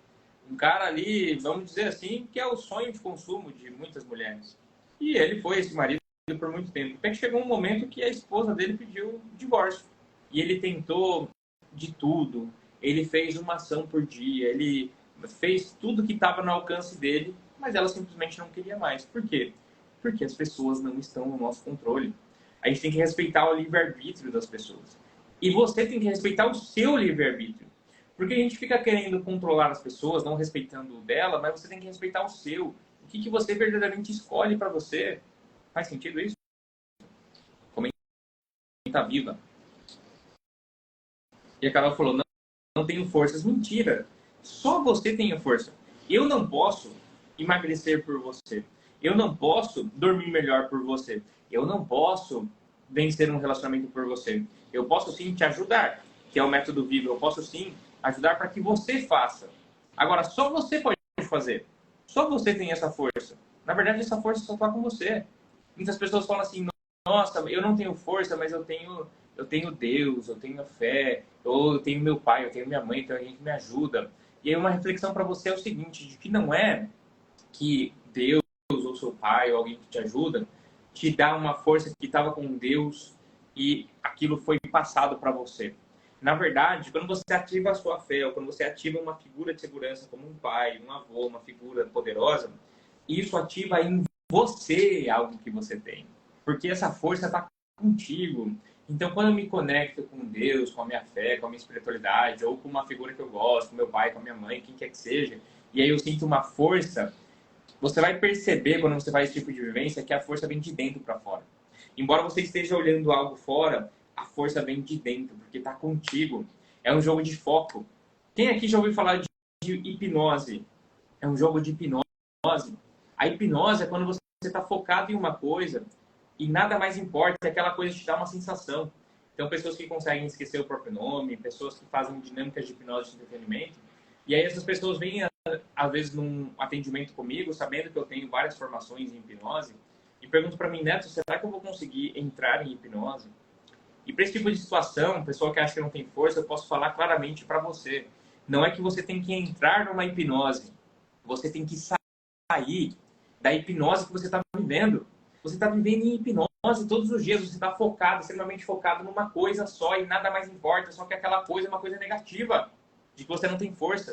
um cara ali, vamos dizer assim, que é o sonho de consumo de muitas mulheres. E ele foi esse marido por muito tempo. Até que chegou um momento que a esposa dele pediu divórcio. E ele tentou de tudo. Ele fez uma ação por dia, ele fez tudo que estava no alcance dele, mas ela simplesmente não queria mais. Por quê? Porque as pessoas não estão no nosso controle. A gente tem que respeitar o livre-arbítrio das pessoas. E você tem que respeitar o seu livre-arbítrio. Porque a gente fica querendo controlar as pessoas, não respeitando o dela, mas você tem que respeitar o seu. O que você verdadeiramente escolhe para você. Faz sentido isso? Comenta viva. E a Carol falou, não tenho forças. Mentira. Só você tem força. Eu não posso emagrecer por você. Eu não posso dormir melhor por você. Eu não posso vencer um relacionamento por você. Eu posso sim te ajudar, que é o método Viva. Eu posso sim ajudar para que você faça. Agora, só você pode fazer. Só você tem essa força. Na verdade, essa força só está com você. Muitas pessoas falam assim, nossa, eu não tenho força, mas eu tenho Deus, eu tenho fé, ou eu tenho meu pai, eu tenho minha mãe, então alguém que me ajuda. E aí uma reflexão para você é o seguinte, de que não é que Deus ou seu pai ou alguém que te ajuda te dá uma força que estava com Deus e aquilo foi passado para você. Na verdade, quando você ativa a sua fé, ou quando você ativa uma figura de segurança como um pai, um avô, uma figura poderosa, isso ativa em você algo que você tem. Porque essa força está contigo. Então, quando eu me conecto com Deus, com a minha fé, com a minha espiritualidade, ou com uma figura que eu gosto, com meu pai, com a minha mãe, quem quer que seja, e aí eu sinto uma força, você vai perceber, quando você faz esse tipo de vivência, que a força vem de dentro para fora. Embora você esteja olhando algo fora, a força vem de dentro, porque está contigo. É um jogo de foco. Quem aqui já ouviu falar de hipnose? É um jogo de hipnose. A hipnose é quando você está focado em uma coisa e nada mais importa, é aquela coisa te dá uma sensação. Então, pessoas que conseguem esquecer o próprio nome, pessoas que fazem dinâmicas de hipnose de entretenimento, e aí essas pessoas vêm, às vezes, num atendimento comigo, sabendo que eu tenho várias formações em hipnose, e perguntam para mim, Neto, será que eu vou conseguir entrar em hipnose? E para esse tipo de situação, pessoa que acha que não tem força, eu posso falar claramente para você. Não é que você tem que entrar numa hipnose, você tem que sair da hipnose que você está vivendo. Você está vivendo em hipnose todos os dias, você está focado, extremamente focado numa coisa só e nada mais importa, só que aquela coisa é uma coisa negativa, de que você não tem força.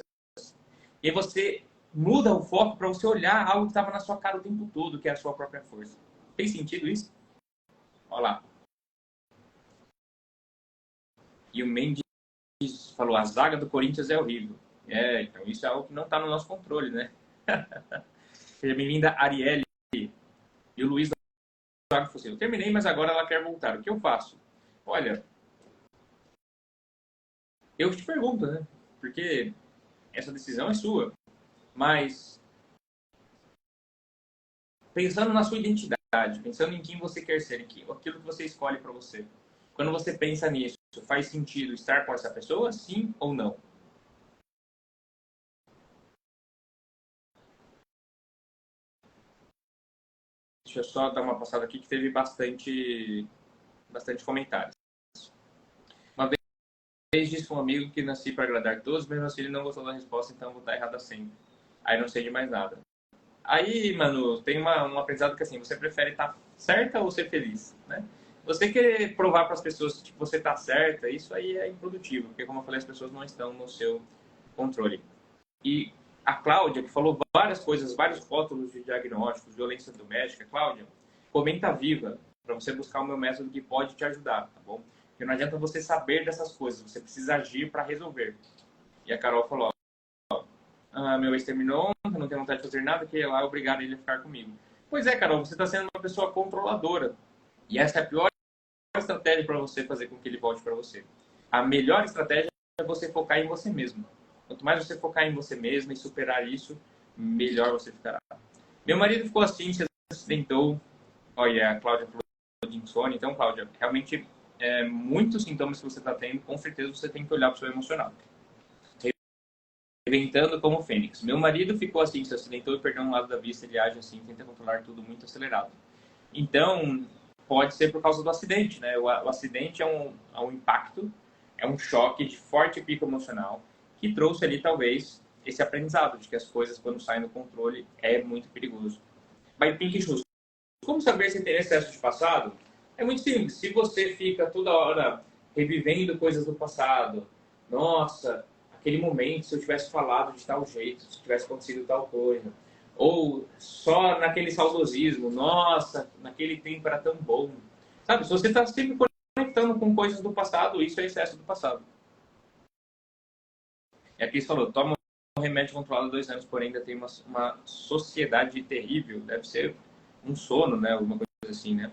E aí você muda o foco para você olhar algo que estava na sua cara o tempo todo, que é a sua própria força. Tem sentido isso? Olha lá. E o Mendes falou, a zaga do Corinthians é horrível. É, então isso é algo que não está no nosso controle, né? Seja bem-vinda, Arielle. E o Luiz falou assim, eu terminei, mas agora ela quer voltar. O que eu faço? Olha, eu te pergunto, né? Porque essa decisão é sua. Mas pensando na sua identidade, pensando em quem você quer ser, aquilo que você escolhe para você. Quando você pensa nisso, faz sentido estar com essa pessoa, sim ou não? Deixa eu só dar uma passada aqui que teve bastante comentários. Uma vez disse um amigo que nasci para agradar todos, mesmo assim ele não gostou da resposta, então vou estar errada sempre. Aí não sei de mais nada. Aí, mano, tem um aprendizado que assim, você prefere estar certa ou ser feliz, né? Você querer provar para as pessoas que você está certa, isso aí é improdutivo, porque como eu falei, as pessoas não estão no seu controle. E a Cláudia, que falou várias coisas, vários rótulos de diagnósticos, violência doméstica, Cláudia, comenta viva para você buscar o meu método que pode te ajudar, tá bom? Porque não adianta você saber dessas coisas, você precisa agir para resolver. E a Carol falou, meu ex terminou, não tenho vontade de fazer nada, que lá obrigar ele a ficar comigo. Pois é, Carol, você está sendo uma pessoa controladora. E essa é a pior estratégia para você fazer com que ele volte para você. A melhor estratégia é você focar em você mesmo. Quanto mais você focar em você mesma e superar isso, melhor você ficará. Meu marido ficou assim, se acidentou. Olha, a Cláudia falou de insônia. Então, Cláudia, realmente, muitos sintomas que você está tendo, com certeza você tem que olhar para o seu emocional. Reinventando como Fênix. Meu marido ficou assim, se acidentou e perdeu um lado da vista, ele age assim, tenta controlar tudo muito acelerado. Então, pode ser por causa do acidente, né? O acidente é um impacto, é um choque de forte pico emocional que trouxe ali, talvez, esse aprendizado de que as coisas, quando saem do controle, é muito perigoso. Mas tem que justo. Como saber se tem excesso de passado? É muito simples. Se você fica toda hora revivendo coisas do passado, nossa, aquele momento, se eu tivesse falado de tal jeito, se tivesse acontecido tal coisa, ou só naquele saudosismo, nossa, naquele tempo era tão bom. Sabe, se você está sempre conectando com coisas do passado, isso é excesso do passado. E aqui você falou, toma um remédio controlado há 2 anos, porém ainda tem uma sociedade terrível, deve ser um sono, né, alguma coisa assim, né?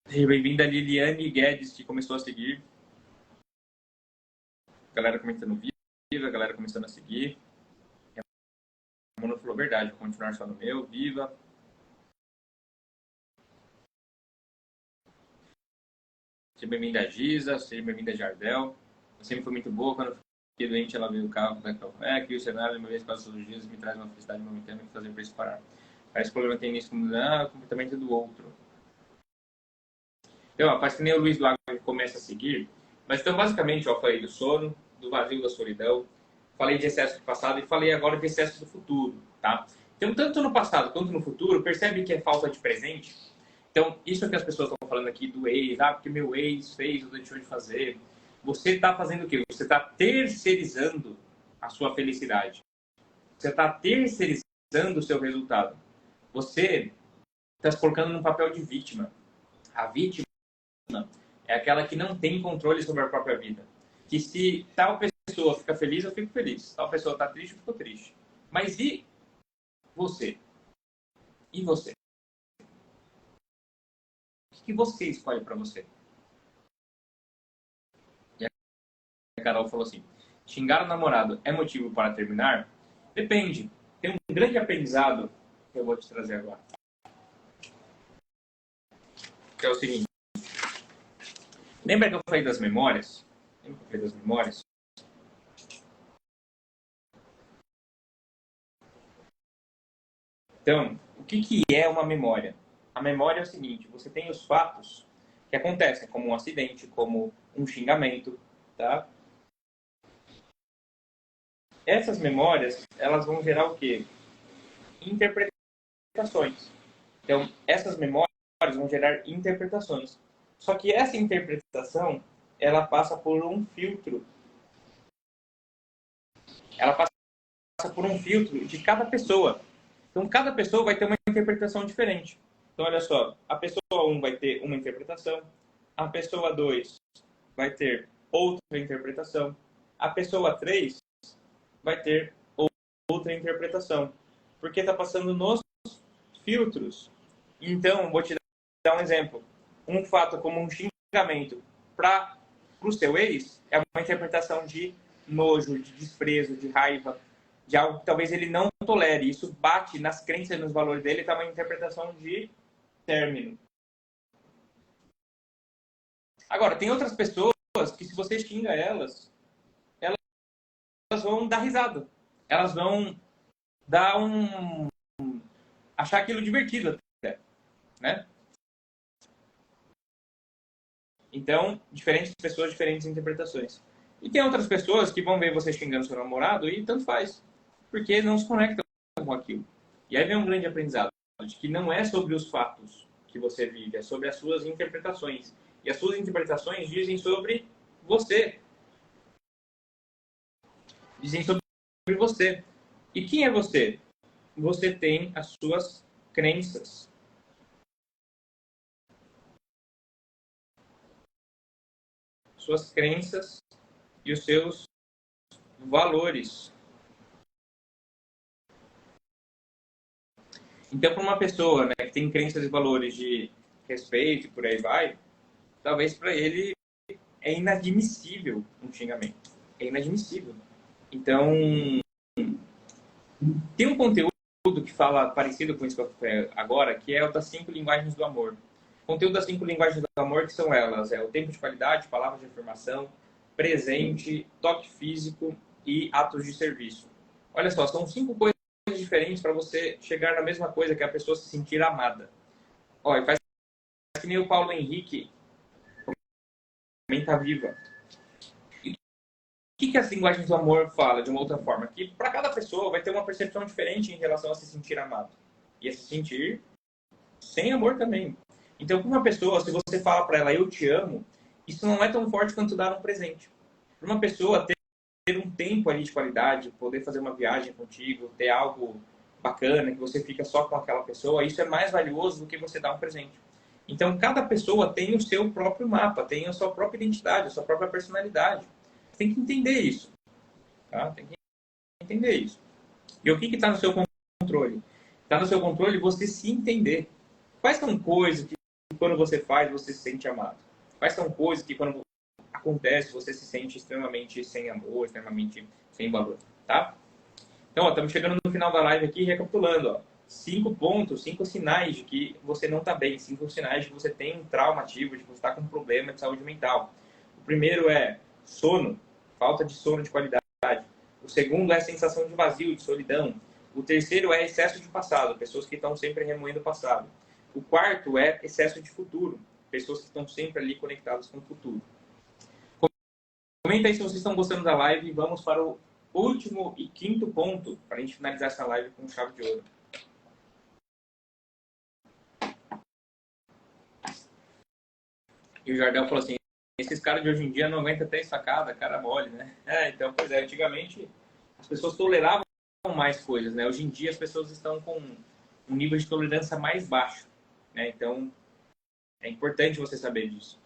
Bem-vinda a Liliane Guedes, que começou a seguir. Galera comentando viva, galera começando a seguir. A Mona falou verdade, vou continuar só no meu, viva. Seja bem-vinda a Giza, seja bem-vinda a Jardel. Você sempre foi muito boa, quando eu fiquei doente ela veio o carro da café, aqui o cenário, uma vez quase todos os dias, me traz uma felicidade momentânea que fazer para isso parar. Parece que o problema tem início como o comportamento do outro. Então, parece que nem o Luiz Lago começa a seguir. Mas então, basicamente, eu falei do sono, do vazio da solidão, falei de excesso do passado e falei agora de excesso do futuro, tá? Então, tanto no passado quanto no futuro, percebe que é falta de presente? Então, isso que as pessoas estão falando aqui do ex, porque meu ex fez ou deixou de fazer. Você está fazendo o quê? Você está terceirizando a sua felicidade. Você está terceirizando o seu resultado. Você está se colocando num papel de vítima. A vítima é aquela que não tem controle sobre a própria vida. Que se tal pessoa fica feliz, eu fico feliz. Tal pessoa está triste, eu fico triste. Mas e você? E você? O que você escolhe para você? E a Carol falou assim, xingar o namorado é motivo para terminar? Depende. Tem um grande aprendizado que eu vou te trazer agora. Que é o seguinte. Lembra que eu falei das memórias? Lembra que eu falei das memórias? Então, o que é uma memória? A memória é o seguinte, você tem os fatos que acontecem, como um acidente, como um xingamento, tá? Essas memórias, elas vão gerar o quê? Interpretações. Então, essas memórias vão gerar interpretações. Só que essa interpretação, ela passa por um filtro. Ela passa por um filtro de cada pessoa. Então, cada pessoa vai ter uma interpretação diferente. Então, olha só, a pessoa 1 vai ter uma interpretação, a pessoa 2 vai ter outra interpretação, a pessoa 3 vai ter outra interpretação, porque está passando nos filtros. Então, vou te dar um exemplo. Um fato como um xingamento para o seu ex é uma interpretação de nojo, de desprezo, de raiva, de algo que talvez ele não tolere. Isso bate nas crenças e nos valores dele, está uma interpretação de término. Agora, tem outras pessoas que se você xinga elas vão dar risada. Elas vão dar achar aquilo divertido até, né? Então, diferentes pessoas, diferentes interpretações. E tem outras pessoas que vão ver você xingando seu namorado e tanto faz, porque não se conectam com aquilo. E aí vem um grande aprendizado, de que não é sobre os fatos que você vive, é sobre as suas interpretações. E as suas interpretações dizem sobre você. Dizem sobre você. E quem é você? Você tem as suas crenças. Suas crenças e os seus valores. Então, para uma pessoa, né, que tem crenças e valores de respeito e por aí vai, talvez para ele é inadmissível um xingamento. É inadmissível. Então, tem um conteúdo que fala parecido com isso que eu falei agora, que é o das 5 linguagens do amor. O conteúdo das 5 linguagens do amor, que são elas, o tempo de qualidade, palavras de afirmação, presente, toque físico e atos de serviço. Olha só, são 5 coisas diferentes para você chegar na mesma coisa, que é a pessoa se sentir amada. Olha, faz que nem o Paulo Henrique, comenta viva. E o que as linguagens do amor falam de uma outra forma? Que para cada pessoa vai ter uma percepção diferente em relação a se sentir amado. E a se sentir sem amor também. Então, para uma pessoa, se você fala para ela, eu te amo, isso não é tão forte quanto dar um presente. Para uma pessoa, ter um tempo ali de qualidade, poder fazer uma viagem contigo, ter algo bacana, que você fica só com aquela pessoa, isso é mais valioso do que você dar um presente. Então, cada pessoa tem o seu próprio mapa, tem a sua própria identidade, a sua própria personalidade. Tem que entender isso. Tá? Tem que entender isso. E o que está no seu controle? Está no seu controle você se entender. Quais são coisas que quando você faz, você se sente amado? Quais são coisas que quando acontece, você se sente extremamente sem amor, extremamente sem valor, tá? Então, estamos chegando no final da live aqui, recapitulando, ó. 5 pontos, 5 sinais de que você não está bem, 5 sinais de que você tem um trauma ativo, de que você está com um problema de saúde mental. O primeiro é sono, falta de sono de qualidade. O segundo é sensação de vazio, de solidão. O terceiro é excesso de passado, pessoas que estão sempre remoendo o passado. O quarto é excesso de futuro, pessoas que estão sempre ali conectadas com o futuro. Comenta aí se vocês estão gostando da live e vamos para o último e quinto ponto para a gente finalizar essa live com chave de ouro. E o Jardel falou assim, esses caras de hoje em dia não aguentam 3 facadas, cara mole, né? Então, pois é, antigamente as pessoas toleravam mais coisas, né? Hoje em dia as pessoas estão com um nível de tolerância mais baixo, né? Então, é importante você saber disso.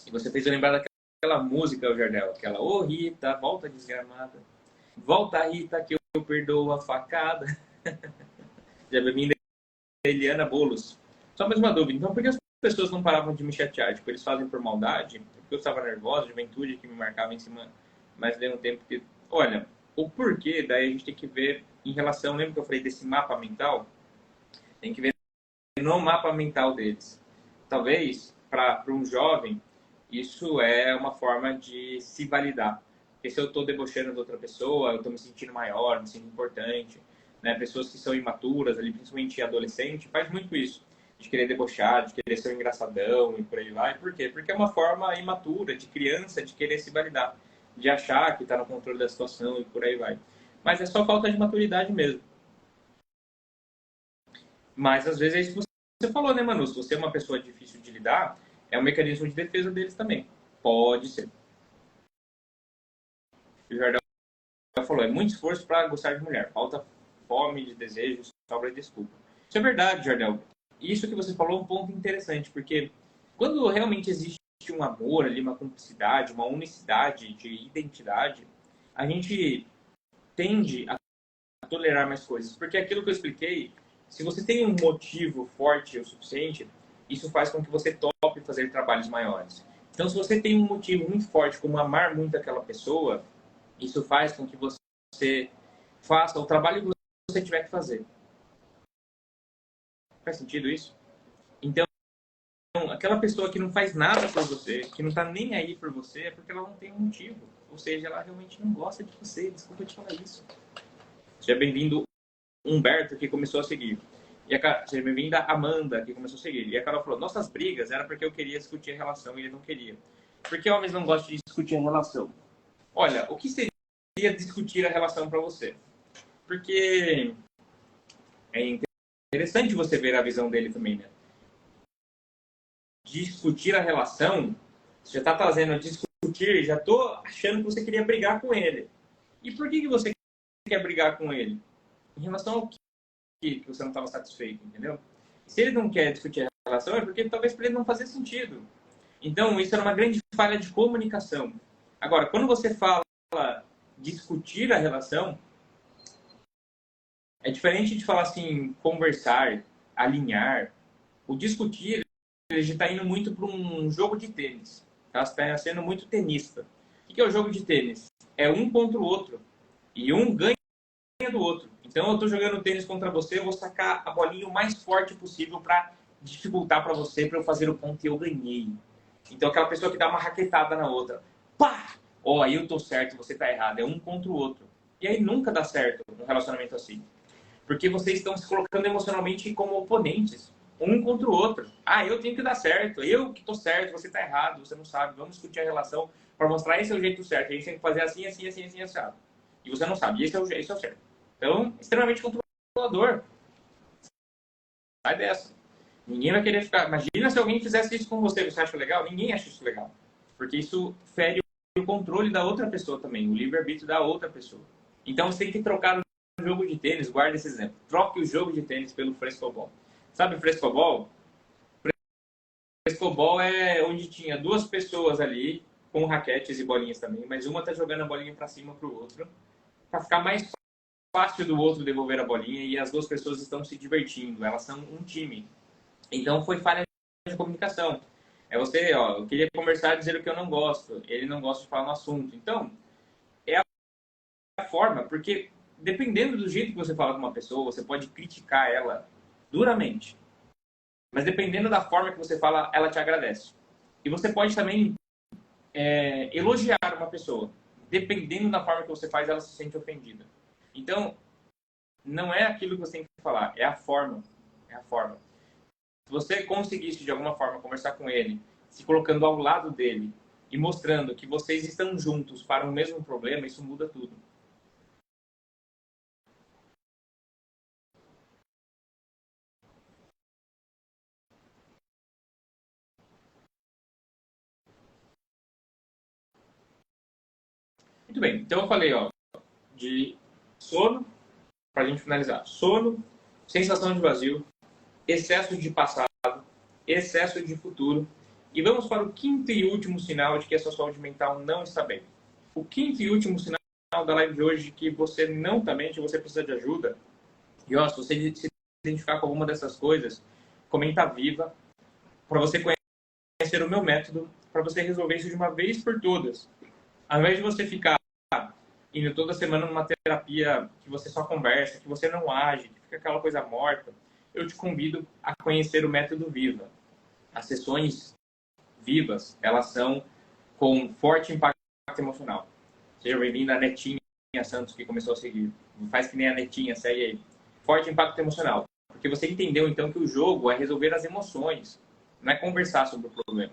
E você fez eu lembrar daquela música, o Jardel, aquela, ô Rita, volta desgramada. Volta, Rita, que eu perdoo a facada. Já bem-vinda, Eliana Bolos. Só mais uma dúvida. Então, por que as pessoas não paravam de me chatear? Tipo, eles fazem por maldade? Porque eu estava nervosa, juventude que me marcava em cima, mas deu um tempo que... Olha, o porquê, daí a gente tem que ver em relação... Lembra que eu falei desse mapa mental? Tem que ver no mapa mental deles. Talvez, para um jovem, isso é uma forma de se validar. Porque se eu estou debochando de outra pessoa, eu estou me sentindo maior, me sentindo importante. Né? Pessoas que são imaturas, ali, principalmente adolescente, faz muito isso. De querer debochar, de querer ser um engraçadão e por aí vai. Por quê? Porque é uma forma imatura, de criança, de querer se validar. De achar que está no controle da situação e por aí vai. Mas é só falta de maturidade mesmo. Mas às vezes é isso que você falou, né, Manu? Se você é uma pessoa difícil de lidar, é um mecanismo de defesa deles também. Pode ser. O Jardel falou, é muito esforço para gostar de mulher. Falta fome de desejos, sobra de desculpa. Isso é verdade, Jardel. Isso que você falou é um ponto interessante, porque quando realmente existe um amor ali, uma cumplicidade, uma unicidade de identidade, a gente tende a tolerar mais coisas. Porque aquilo que eu expliquei, se você tem um motivo forte o suficiente, isso faz com que você tope fazer trabalhos maiores. Então, se você tem um motivo muito forte, como amar muito aquela pessoa, isso faz com que você faça o trabalho que você tiver que fazer. Faz sentido isso? Então, aquela pessoa que não faz nada por você, que não tá nem aí por você, é porque ela não tem um motivo. Ou seja, ela realmente não gosta de você. Desculpa te falar isso. Seja bem-vindo, Humberto, que começou a seguir. Seja bem-vinda, Amanda, que começou a seguir. E a Carol falou, nossas brigas era porque eu queria discutir a relação e ele não queria. Por que homens não gostam de discutir a relação? Olha, o que seria discutir a relação para você? Porque é interessante você ver a visão dele também, né? Discutir a relação, você já está trazendo a discutir, já estou achando que você queria brigar com ele. E por que você quer brigar com ele? Em relação ao que você não estava satisfeito, entendeu? Se ele não quer discutir a relação, é porque talvez para ele não fazer sentido. Então, isso era uma grande falha de comunicação. Agora, quando você fala discutir a relação, é diferente de falar assim, conversar, alinhar. O discutir, ele já está indo muito para um jogo de tênis. Tá? Você está sendo muito tenista. O que é o jogo de tênis? É um contra o outro. E um ganha do outro. Então, eu estou jogando tênis contra você, eu vou sacar a bolinha o mais forte possível para dificultar para você, para eu fazer o ponto e eu ganhei. Então, aquela pessoa que dá uma raquetada na outra. Pá! Ó, eu tô certo, você tá errado. É um contra o outro. E aí nunca dá certo um relacionamento assim. Porque vocês estão se colocando emocionalmente como oponentes. Um contra o outro. Ah, eu tenho que dar certo. Eu que tô certo, você tá errado, você não sabe. Vamos discutir a relação para mostrar esse é o jeito certo. A gente tem que fazer assim, assim, assim, assim, assim. E você não sabe. Esse é o certo. Então, extremamente controlador. Sai dessa. Ninguém vai querer ficar... Imagina se alguém fizesse isso com você. Você acha legal? Ninguém acha isso legal. Porque isso fere o controle da outra pessoa também. O livre-arbítrio da outra pessoa. Então, você tem que trocar o jogo de tênis. Guarda esse exemplo. Troque o jogo de tênis pelo frescobol. Sabe o frescobol? Frescobol é onde tinha duas pessoas ali, com raquetes e bolinhas também, mas uma tá jogando a bolinha para cima pro outro, para ficar mais fácil do outro devolver a bolinha, e as duas pessoas estão se divertindo, elas são um time. Então foi falha de comunicação. É você, ó, eu queria conversar e dizer o que eu não gosto, ele não gosta de falar no assunto. Então, é a forma, porque dependendo do jeito que você fala com uma pessoa, você pode criticar ela duramente. Mas dependendo da forma que você fala, ela te agradece. E você pode também elogiar uma pessoa. Dependendo da forma que você faz, ela se sente ofendida. Então, não é aquilo que você tem que falar, é a forma. É a forma. Se você conseguisse, de alguma forma, conversar com ele, se colocando ao lado dele e mostrando que vocês estão juntos para o mesmo problema, isso muda tudo. Muito bem. Então, eu falei, ó, de sono, para a gente finalizar. Sono, sensação de vazio, excesso de passado, excesso de futuro. E vamos para o quinto e último sinal de que a sua saúde mental não está bem. O quinto e último sinal da live de hoje de que você não está bem, que você precisa de ajuda. E ó, se você se identificar com alguma dessas coisas, comenta viva para você conhecer o meu método, para você resolver isso de uma vez por todas. Ao invés de você ficar indo toda semana numa terapia que você só conversa, que você não age, que fica aquela coisa morta, eu te convido a conhecer o método Viva. As sessões vivas, elas são com forte impacto emocional. Seja bem-vinda a Netinha Santos, que começou a seguir. Faz que nem a Netinha, segue aí. Forte impacto emocional. Porque você entendeu, então, que o jogo é resolver as emoções, não é conversar sobre o problema.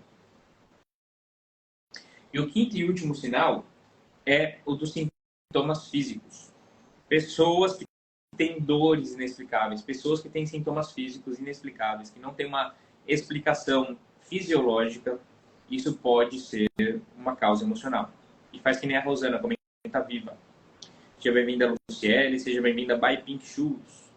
E o quinto e último sinal é o dos sintomas físicos. Pessoas que têm dores inexplicáveis, pessoas que têm sintomas físicos inexplicáveis, que não têm uma explicação fisiológica, isso pode ser uma causa emocional. E faz que nem a Rosana, comenta viva. Seja bem-vinda, Luciele, seja bem-vinda, By Pink Shoes.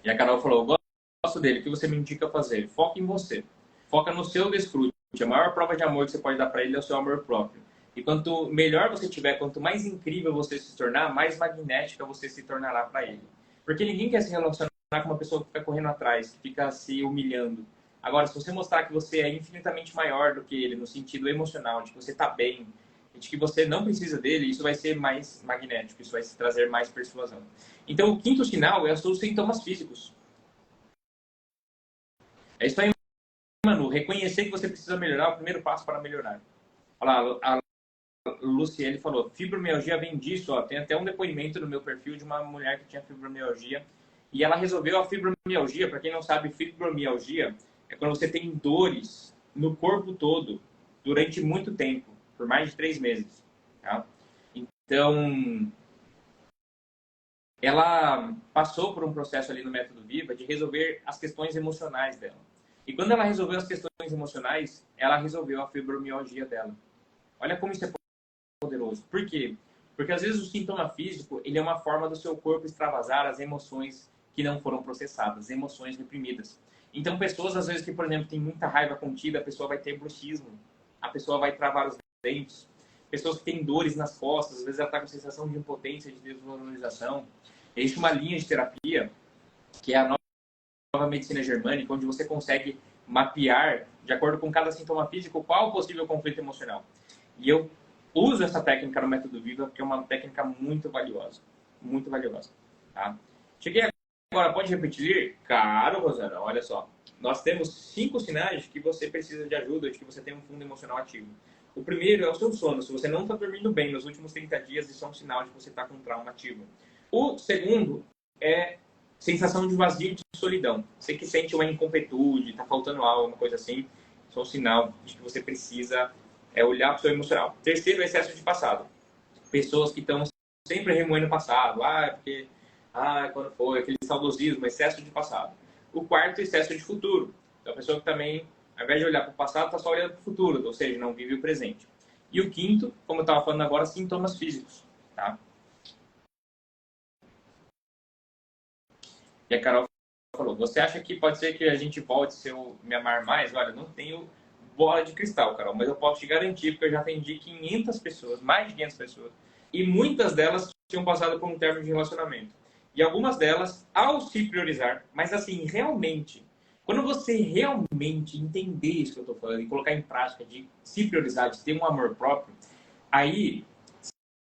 E a Carol falou, gosto dele, o que você me indica fazer? Foca em você. Foca no seu desfrute. A maior prova de amor que você pode dar para ele é o seu amor próprio. E quanto melhor você tiver, quanto mais incrível você se tornar, mais magnética você se tornará para ele. Porque ninguém quer se relacionar com uma pessoa que fica correndo atrás, que fica se humilhando. Agora, se você mostrar que você é infinitamente maior do que ele, no sentido emocional, de que você está bem, de que você não precisa dele, isso vai ser mais magnético, isso vai trazer mais persuasão. Então, o quinto sinal é os seus sintomas físicos. É isso aí, Manu. Reconhecer que você precisa melhorar é o primeiro passo para melhorar. Olha lá, a Luciele falou, fibromialgia vem disso, ó. Tem até um depoimento no meu perfil de uma mulher que tinha fibromialgia e ela resolveu a fibromialgia. Para quem não sabe, fibromialgia é quando você tem dores no corpo todo durante muito tempo, por mais de 3 meses. Tá? Então, ela passou por um processo ali no Método Viva de resolver as questões emocionais dela. E quando ela resolveu as questões emocionais, ela resolveu a fibromialgia dela. Olha como isso é poderoso. Por quê? Porque às vezes o sintoma físico, ele é uma forma do seu corpo extravasar as emoções que não foram processadas, emoções reprimidas. Então, pessoas às vezes que, por exemplo, têm muita raiva contida, a pessoa vai ter bruxismo, a pessoa vai travar os dentes. Pessoas que têm dores nas costas, às vezes ela está com sensação de impotência, de desvalorização. Existe uma linha de terapia, que é a nova medicina germânica, onde você consegue mapear, de acordo com cada sintoma físico, qual o possível conflito emocional. E eu uso essa técnica no Método Viva porque é uma técnica muito valiosa. Muito valiosa. Tá? Cheguei agora, pode repetir? Claro, Rosana, olha só. Nós temos 5 sinais que você precisa de ajuda, de que você tem um fundo emocional ativo. O primeiro é o seu sono. Se você não está dormindo bem nos últimos 30 dias, isso é um sinal de que você está com um trauma ativo. O segundo é sensação de vazio e de solidão. Você que sente uma incompletude, está faltando algo, uma coisa assim, isso é um sinal de que você precisa olhar para o seu emocional. Terceiro, excesso de passado. Pessoas que estão sempre remoendo o passado. Porque... quando foi, aquele saudosismo, excesso de passado. O quarto, excesso de futuro. Então, a pessoa que também, ao invés de olhar para o passado, está só olhando para o futuro, ou seja, não vive o presente. E o quinto, como eu estava falando agora, sintomas físicos. Tá? E a Carol falou, você acha que pode ser que a gente volte se eu me amar mais? Olha, não tenho bola de cristal, Carol, mas eu posso te garantir, porque eu já atendi 500 pessoas, mais de 500 pessoas, e muitas delas tinham passado por um término de relacionamento. E algumas delas, ao se priorizar, mas assim, realmente, quando você realmente entender isso que eu estou falando e colocar em prática, de se priorizar, de ter um amor próprio, aí,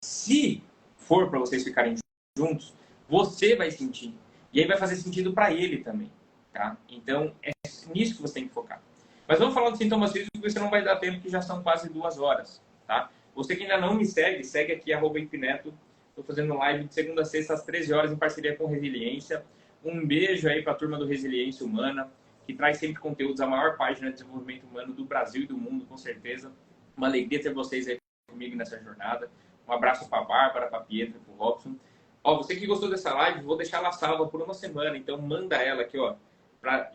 se for para vocês ficarem juntos, você vai sentir. E aí vai fazer sentido para ele também, tá? Então, é nisso que você tem que focar. Mas vamos falar dos sintomas físicos, porque senão não vai dar tempo, que já são quase 2 horas, tá? Você que ainda não me segue, segue aqui, @ipineto. Estou fazendo live de segunda a sexta, às 13 horas, em parceria com Resiliência. Um beijo aí para a turma do Resiliência Humana, que traz sempre conteúdos, a maior página de desenvolvimento humano do Brasil e do mundo, com certeza. Uma alegria ter vocês aí comigo nessa jornada. Um abraço para a Bárbara, para a Pietra, para o Robson. Você que gostou dessa live, vou deixar ela salva por uma semana, então manda ela aqui,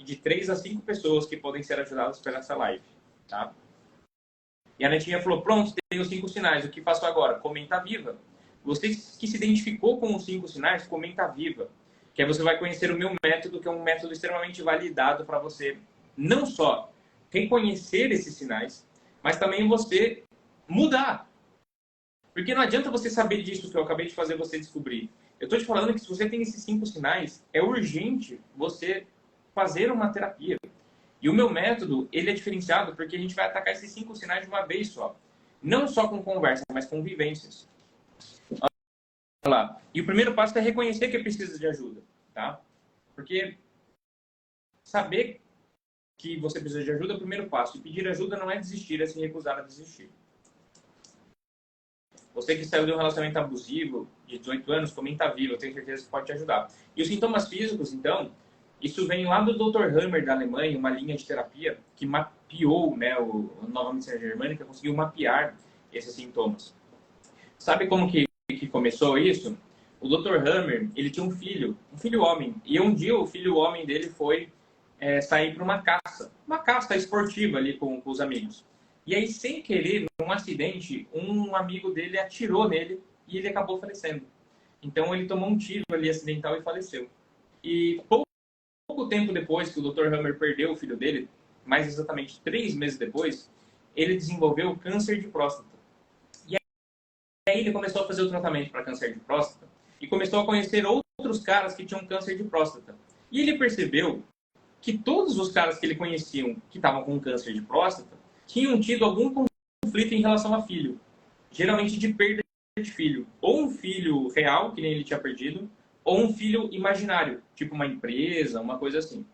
de 3 a 5 pessoas que podem ser ajudadas por essa live, tá? E a Netinha falou, pronto, tenho 5 sinais, o que faço agora? Comenta viva. Você que se identificou com os 5 sinais, comenta viva. Que aí você vai conhecer o meu método, que é um método extremamente validado para você não só reconhecer esses sinais, mas também você mudar. Porque não adianta você saber disso que eu acabei de fazer você descobrir. Eu estou te falando que se você tem esses 5 sinais, é urgente você fazer uma terapia. E o meu método, ele é diferenciado porque a gente vai atacar esses 5 sinais de uma vez só. Não só com conversa, mas com vivências. Olha lá. E o primeiro passo é reconhecer que precisa de ajuda, tá? Porque saber que você precisa de ajuda é o primeiro passo. E pedir ajuda não é desistir, é se recusar a desistir. Você que saiu de um relacionamento abusivo de 18 anos, comenta vivo, eu tenho certeza que pode te ajudar. E os sintomas físicos, então, isso vem lá do Dr. Hammer da Alemanha, uma linha de terapia que mapeou, né, a nova medicina germânica conseguiu mapear esses sintomas. Sabe como que começou isso? O Dr. Hammer, ele tinha um filho homem, e um dia o filho homem dele foi sair para uma caça esportiva ali com os amigos. E aí, sem querer, num acidente, um amigo dele atirou nele e ele acabou falecendo. Então, ele tomou um tiro ali acidental e faleceu. E pouco tempo depois que o Dr. Hammer perdeu o filho dele, mais exatamente 3 meses depois, ele desenvolveu câncer de próstata. E aí ele começou a fazer o tratamento para câncer de próstata e começou a conhecer outros caras que tinham câncer de próstata. E ele percebeu que todos os caras que ele conhecia que estavam com câncer de próstata tinham tido algum conflito em relação a filho. Geralmente de perda de filho. Ou um filho real, que nem ele tinha perdido, ou um filho imaginário, tipo uma empresa, uma coisa assim.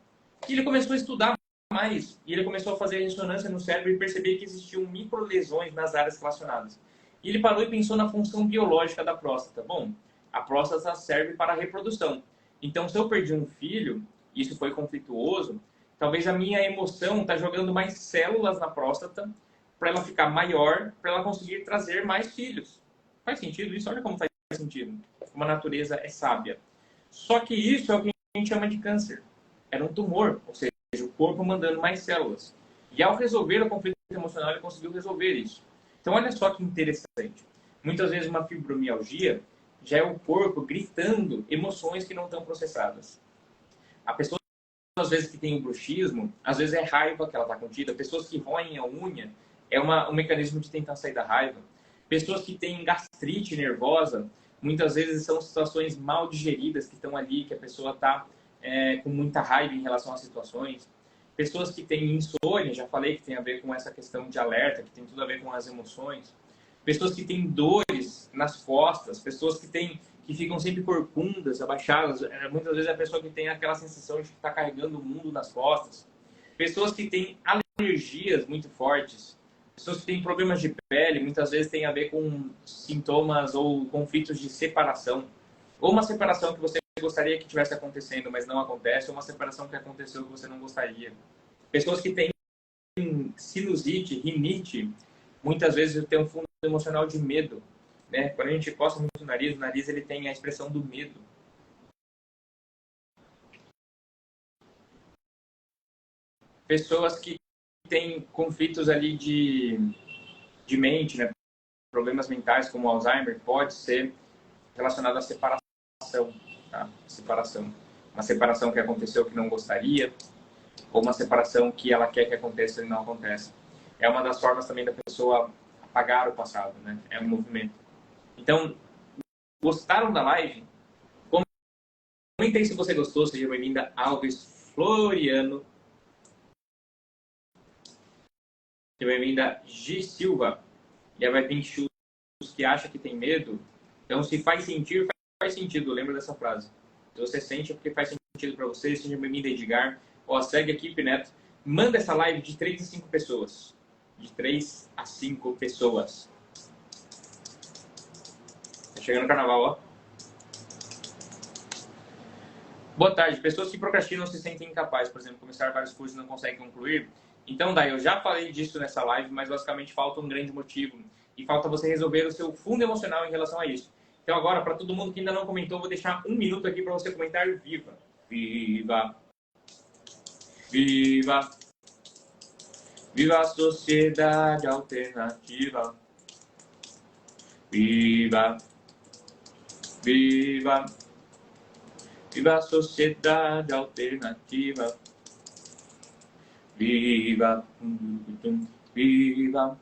E ele começou a estudar mais, e ele começou a fazer ressonância no cérebro e perceber que existiam microlesões nas áreas relacionadas. E ele parou e pensou na função biológica da próstata. Bom, a próstata serve para a reprodução. Então, se eu perdi um filho, isso foi conflituoso, talvez a minha emoção está jogando mais células na próstata para ela ficar maior, para ela conseguir trazer mais filhos. Faz sentido isso? Olha como faz sentido. Como a natureza é sábia. Só que isso é o que a gente chama de câncer. Era um tumor, ou seja, o corpo mandando mais células. E ao resolver o conflito emocional, ele conseguiu resolver isso. Então, olha só que interessante. Muitas vezes uma fibromialgia já é o corpo gritando emoções que não estão processadas. A pessoa, às vezes, que tem o bruxismo, às vezes é raiva que ela está contida. Pessoas que roem a unha é um mecanismo de tentar sair da raiva. Pessoas que têm gastrite nervosa, muitas vezes são situações mal digeridas que estão ali, que a pessoa está com muita raiva em relação às situações. Pessoas que têm insônia, já falei que tem a ver com essa questão de alerta, que tem tudo a ver com as emoções. pessoas que têm dores nas costas, pessoas que ficam sempre corcundas, abaixadas. Muitas vezes é a pessoa que tem aquela sensação de que está carregando o mundo nas costas. Pessoas que têm alergias muito fortes. Pessoas que têm problemas de pele, muitas vezes tem a ver com sintomas ou conflitos de separação. Ou uma separação que você gostaria que tivesse acontecendo, mas não acontece, ou uma separação que aconteceu que você não gostaria. Pessoas que têm sinusite, rinite, muitas vezes tem um fundo emocional de medo, né? Quando a gente coça muito o nariz ele tem a expressão do medo. Pessoas que têm conflitos ali de mente, né? Problemas mentais como Alzheimer, pode ser relacionado à separação, tá? Separação. Uma separação que aconteceu que não gostaria, ou uma separação que ela quer que aconteça e não acontece. É uma das formas também da pessoa apagar o passado, né? É um movimento. Então, gostaram da live? Comentem se você gostou. Seja bem-vinda, Alves Floriano. Seja bem-vinda, G. Silva. E aí vai vir Chus, que acha que tem medo. Então, se faz sentido, faz sentido. Lembra dessa frase. Se você sente, é porque faz sentido para você. Seja bem-vinda, Edgar. Ó, segue a equipe, Neto. Manda essa live de 3 a 5 pessoas. De 3 a 5 pessoas. Tá chegando o carnaval, ó. Boa tarde. Pessoas que procrastinam se sentem incapazes. Por exemplo, começar vários cursos e não conseguem concluir. Então, daí, eu já falei disso nessa live, mas basicamente falta um grande motivo. E falta você resolver o seu fundo emocional em relação a isso. Então, agora, para todo mundo que ainda não comentou, vou deixar 1 minuto aqui para você comentar viva. Viva. Viva. Viva a sociedade alternativa. Viva. Viva. Viva a sociedade alternativa. Viva. Viva.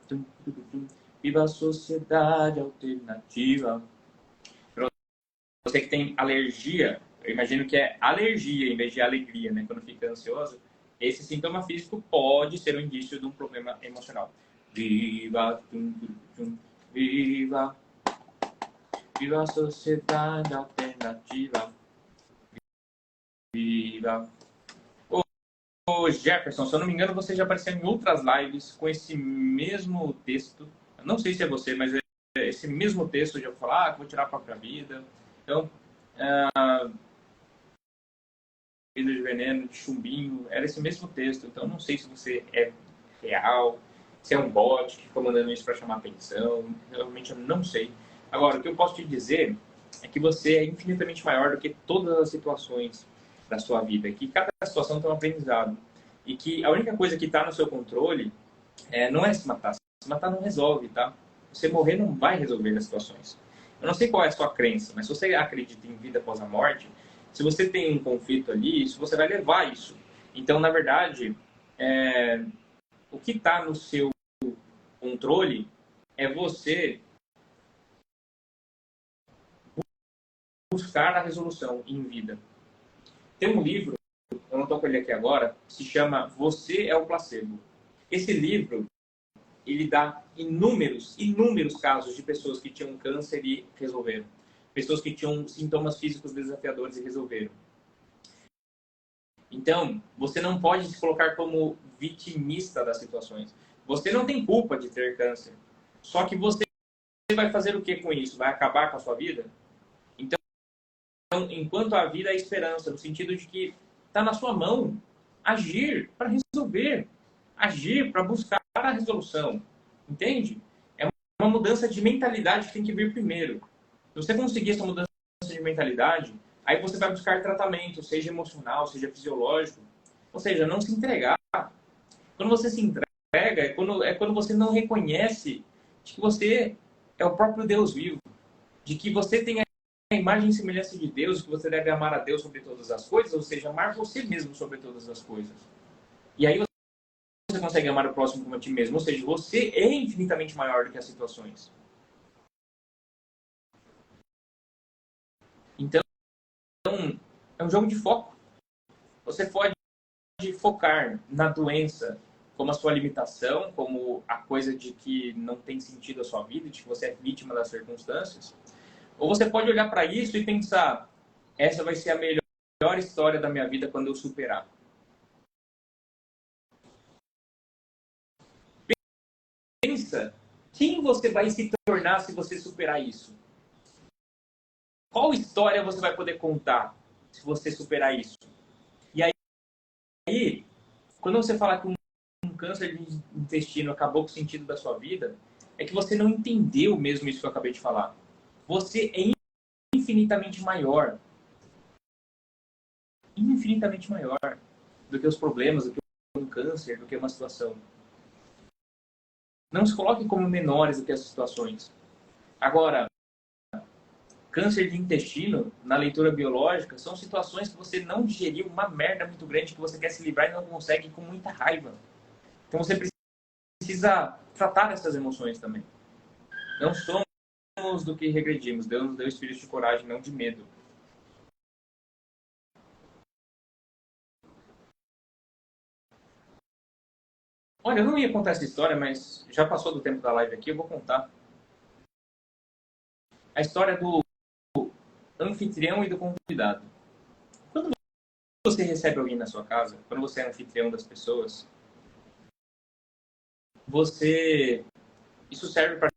Viva a sociedade alternativa. Para você que tem alergia, eu imagino que é alergia em vez de alegria, né? Quando fica ansioso, esse sintoma físico pode ser um indício de um problema emocional. Viva. Viva. Viva a sociedade alternativa. Viva. Ô Jefferson, se eu não me engano, você já apareceu em outras lives com esse mesmo texto. Eu não sei se é você, mas é esse mesmo texto de eu falar que vou tirar a própria vida. Então, vida de veneno, de chumbinho, era esse mesmo texto. Então, não sei se você é real, se é um bot que ficou mandando isso para chamar atenção. Realmente eu não sei. Agora, o que eu posso te dizer é que você é infinitamente maior do que todas as situações da sua vida, que cada situação tem um aprendizado e que a única coisa que está no seu controle não é se matar. Se matar não resolve, tá? Você morrer não vai resolver as situações. Eu não sei qual é a sua crença, mas se você acredita em vida após a morte, se você tem um conflito ali, você vai levar isso. Então, na verdade, o que está no seu controle é você buscar a resolução em vida. Tem um livro, eu não estou com ele aqui agora, se chama Você é o Placebo. Esse livro, ele dá inúmeros casos de pessoas que tinham câncer e resolveram. Pessoas que tinham sintomas físicos desafiadores e resolveram. Então, você não pode se colocar como vitimista das situações. Você não tem culpa de ter câncer. Só que você vai fazer o que com isso? Vai acabar com a sua vida? Então, enquanto a vida é esperança, no sentido de que está na sua mão agir para resolver, agir para buscar a resolução, entende? É uma mudança de mentalidade que tem que vir primeiro. Se você conseguir essa mudança de mentalidade, aí você vai buscar tratamento, seja emocional, seja fisiológico, ou seja, não se entregar. Quando você se entrega, é quando você não reconhece de que você é o próprio Deus vivo, de que você tem a imagem e semelhança de Deus, que você deve amar a Deus sobre todas as coisas, ou seja, amar você mesmo sobre todas as coisas. E aí você consegue amar o próximo como a ti mesmo, ou seja, você é infinitamente maior do que as situações. Então, é um jogo de foco. Você pode focar na doença como a sua limitação, como a coisa de que não tem sentido a sua vida, de que você é vítima das circunstâncias. Ou você pode olhar para isso e pensar, essa vai ser a melhor história da minha vida quando eu superar. Pensa, quem você vai se tornar se você superar isso? Qual história você vai poder contar se você superar isso? E aí quando você fala que um câncer de intestino acabou com o sentido da sua vida, é que você não entendeu mesmo isso que eu acabei de falar. Você é infinitamente maior do que os problemas, do que um câncer, do que uma situação. Não se coloque como menores do que as situações. Agora, câncer de intestino, na leitura biológica, são situações que você não digeriu, uma merda muito grande que você quer se livrar e não consegue, com muita raiva. Então você precisa tratar essas emoções também. Não somos do que regredimos. Deus nos deu espírito de coragem, não de medo. Olha, eu não ia contar essa história, mas já passou do tempo da live aqui, eu vou contar. A história do anfitrião e do convidado. Quando você recebe alguém na sua casa, quando você é anfitrião das pessoas, isso serve para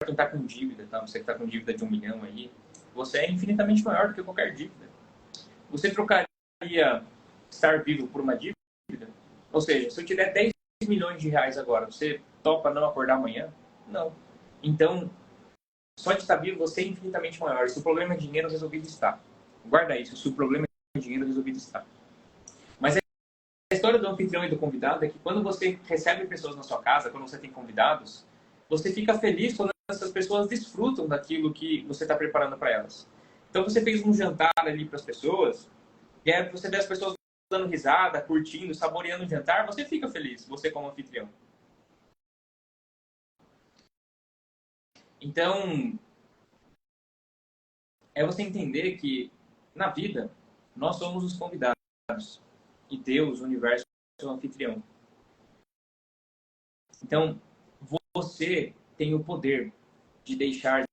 quem está com dívida, tá? Você que está com dívida de 1 milhão aí, você é infinitamente maior do que qualquer dívida. Você trocaria estar vivo por uma dívida? Ou seja, se eu te der 10 milhões de reais agora, você topa não acordar amanhã? Não. Então, só de estar vivo, você é infinitamente maior. Se o problema é dinheiro, resolvido está. Guarda isso. Se o problema é dinheiro, resolvido está. Mas a história do anfitrião e do convidado é que quando você recebe pessoas na sua casa, quando você tem convidados, você fica feliz quando essas pessoas desfrutam daquilo que você está preparando para elas. Então, você fez um jantar ali para as pessoas, e aí você vê as pessoas dando risada, curtindo, saboreando o jantar, você fica feliz, você como anfitrião. Então, é você entender que, na vida, nós somos os convidados. E Deus, o universo, é o anfitrião. Então, você tem o poder de deixar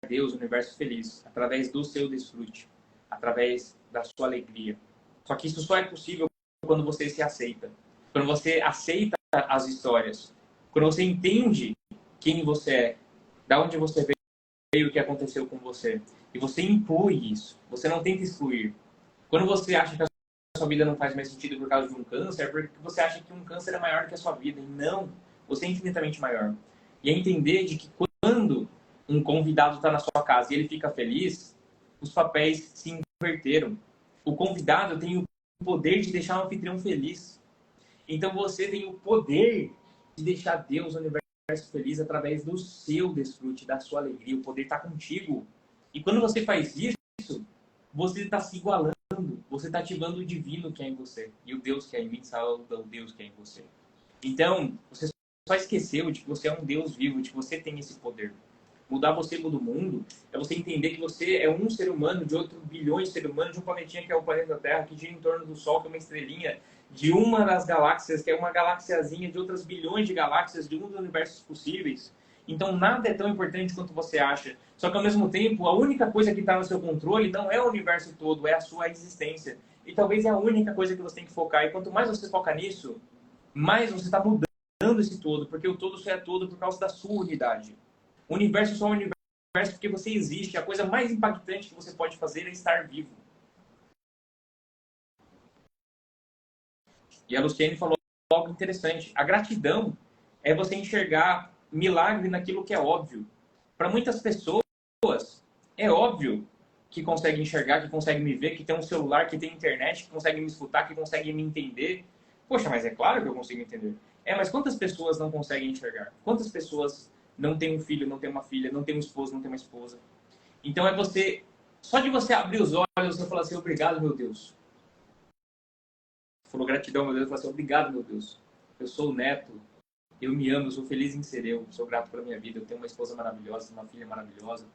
Deus, o universo, feliz, através do seu desfrute, através da sua alegria. Só que isso só é possível quando você se aceita. Quando você aceita as histórias. Quando você entende quem você é, da onde você veio, o que aconteceu com você. E você inclui isso. Você não tenta excluir. Quando você acha que a sua vida não faz mais sentido por causa de um câncer, é porque você acha que um câncer é maior do que a sua vida. E não. Você é infinitamente maior. E é entender de que quando um convidado está na sua casa e ele fica feliz, os papéis se inverteram. O convidado tem o poder de deixar o anfitrião feliz. Então você tem o poder de deixar Deus, o universo, feliz através do seu desfrute, da sua alegria. O poder está contigo. E quando você faz isso, você está se igualando. Você está ativando o divino que é em você. E o Deus que é em mim salva o Deus que é em você. Então, você só esqueceu de que você é um Deus vivo, de que você tem esse poder. Mudar você muda o mundo é você entender que você é um ser humano de outros bilhões de seres humanos, de um planetinha que é o planeta Terra, que gira em torno do Sol, que é uma estrelinha, de uma das galáxias, que é uma galaxiazinha de outras bilhões de galáxias, de um dos universos possíveis. Então nada é tão importante quanto você acha. Só que ao mesmo tempo, a única coisa que está no seu controle não é o universo todo, é a sua existência. E talvez é a única coisa que você tem que focar. E quanto mais você foca nisso, mais você está mudando esse todo, porque o todo só é todo por causa da sua unidade. O universo só é um universo porque você existe. A coisa mais impactante que você pode fazer é estar vivo. E a Luciene falou algo interessante. A gratidão é você enxergar milagre naquilo que é óbvio. Para muitas pessoas, é óbvio que consegue enxergar, que consegue me ver, que tem um celular, que tem internet, que consegue me escutar, que consegue me entender. Poxa, mas é claro que eu consigo entender. Mas quantas pessoas não conseguem enxergar? Quantas pessoas não têm um filho, não têm uma filha, não têm um esposo, não têm uma esposa? Então é você, só de você abrir os olhos, você falar assim, obrigado, meu Deus. Falou gratidão, meu Deus, eu falei assim, obrigado, meu Deus. Eu sou o neto, eu me amo, eu sou feliz em ser eu, sou grato pela minha vida, eu tenho uma esposa maravilhosa, uma filha maravilhosa.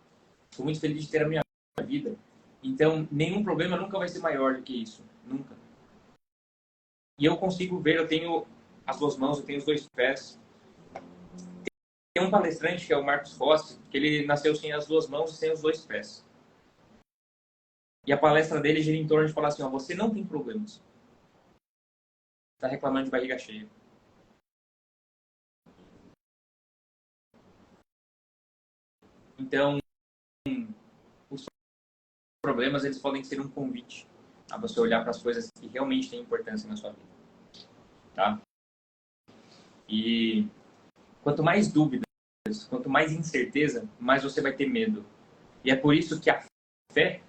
Sou muito feliz de ter a minha vida. Então, nenhum problema nunca vai ser maior do que isso. Nunca. E eu consigo ver, eu tenho as duas mãos, eu tenho os dois pés. Tem um palestrante que é o Marcos Rossi, que ele nasceu sem as duas mãos e sem os dois pés. E a palestra dele gira em torno de falar assim, ó, você não tem problemas. Está reclamando de barriga cheia. Então, os problemas, eles podem ser um convite a você olhar para as coisas que realmente têm importância na sua vida. Tá? E quanto mais dúvidas, quanto mais incerteza, mais você vai ter medo. E é por isso que a fé,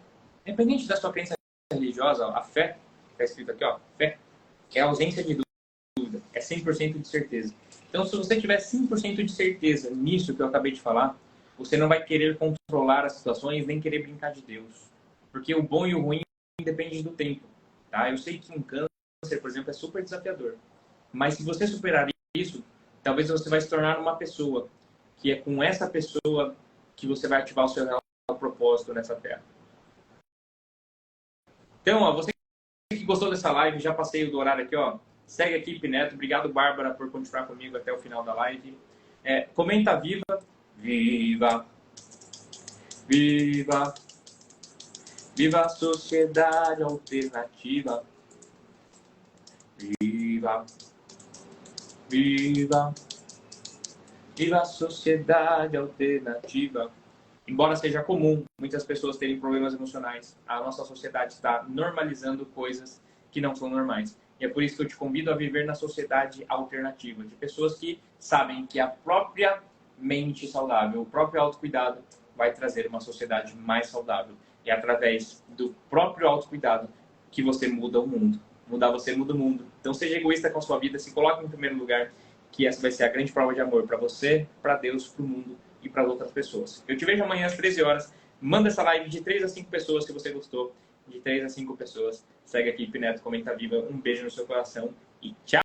independente da sua crença religiosa, a fé, está escrito aqui, ó, fé, é a ausência de dúvida, é 100% de certeza. Então, se você tiver 100% de certeza nisso que eu acabei de falar, você não vai querer controlar as situações, nem querer brincar de Deus. Porque o bom e o ruim depende do tempo. Tá? Eu sei que um câncer, por exemplo, é super desafiador. Mas se você superar isso, talvez você vai se tornar uma pessoa que é com essa pessoa que você vai ativar o seu real propósito nessa terra. Então, ó, você que gostou dessa live, já passei do horário aqui, ó. Segue a equipe Neto. Obrigado, Bárbara, por continuar comigo até o final da live. Comenta viva. Viva. Viva. Viva a sociedade alternativa. Viva. Viva. Viva a sociedade alternativa. Embora seja comum muitas pessoas terem problemas emocionais, a nossa sociedade está normalizando coisas que não são normais. E é por isso que eu te convido a viver na sociedade alternativa, de pessoas que sabem que a própria mente saudável, o próprio autocuidado vai trazer uma sociedade mais saudável. E é através do próprio autocuidado que você muda o mundo. Mudar você muda o mundo. Então seja egoísta com a sua vida, se coloque em primeiro lugar, que essa vai ser a grande prova de amor para você, para Deus, para o mundo e para outras pessoas. Eu te vejo amanhã às 13 horas. Manda essa live de 3 a 5 pessoas se você gostou. De 3 a 5 pessoas. Segue aqui, Neto, comenta viva. Um beijo no seu coração e tchau!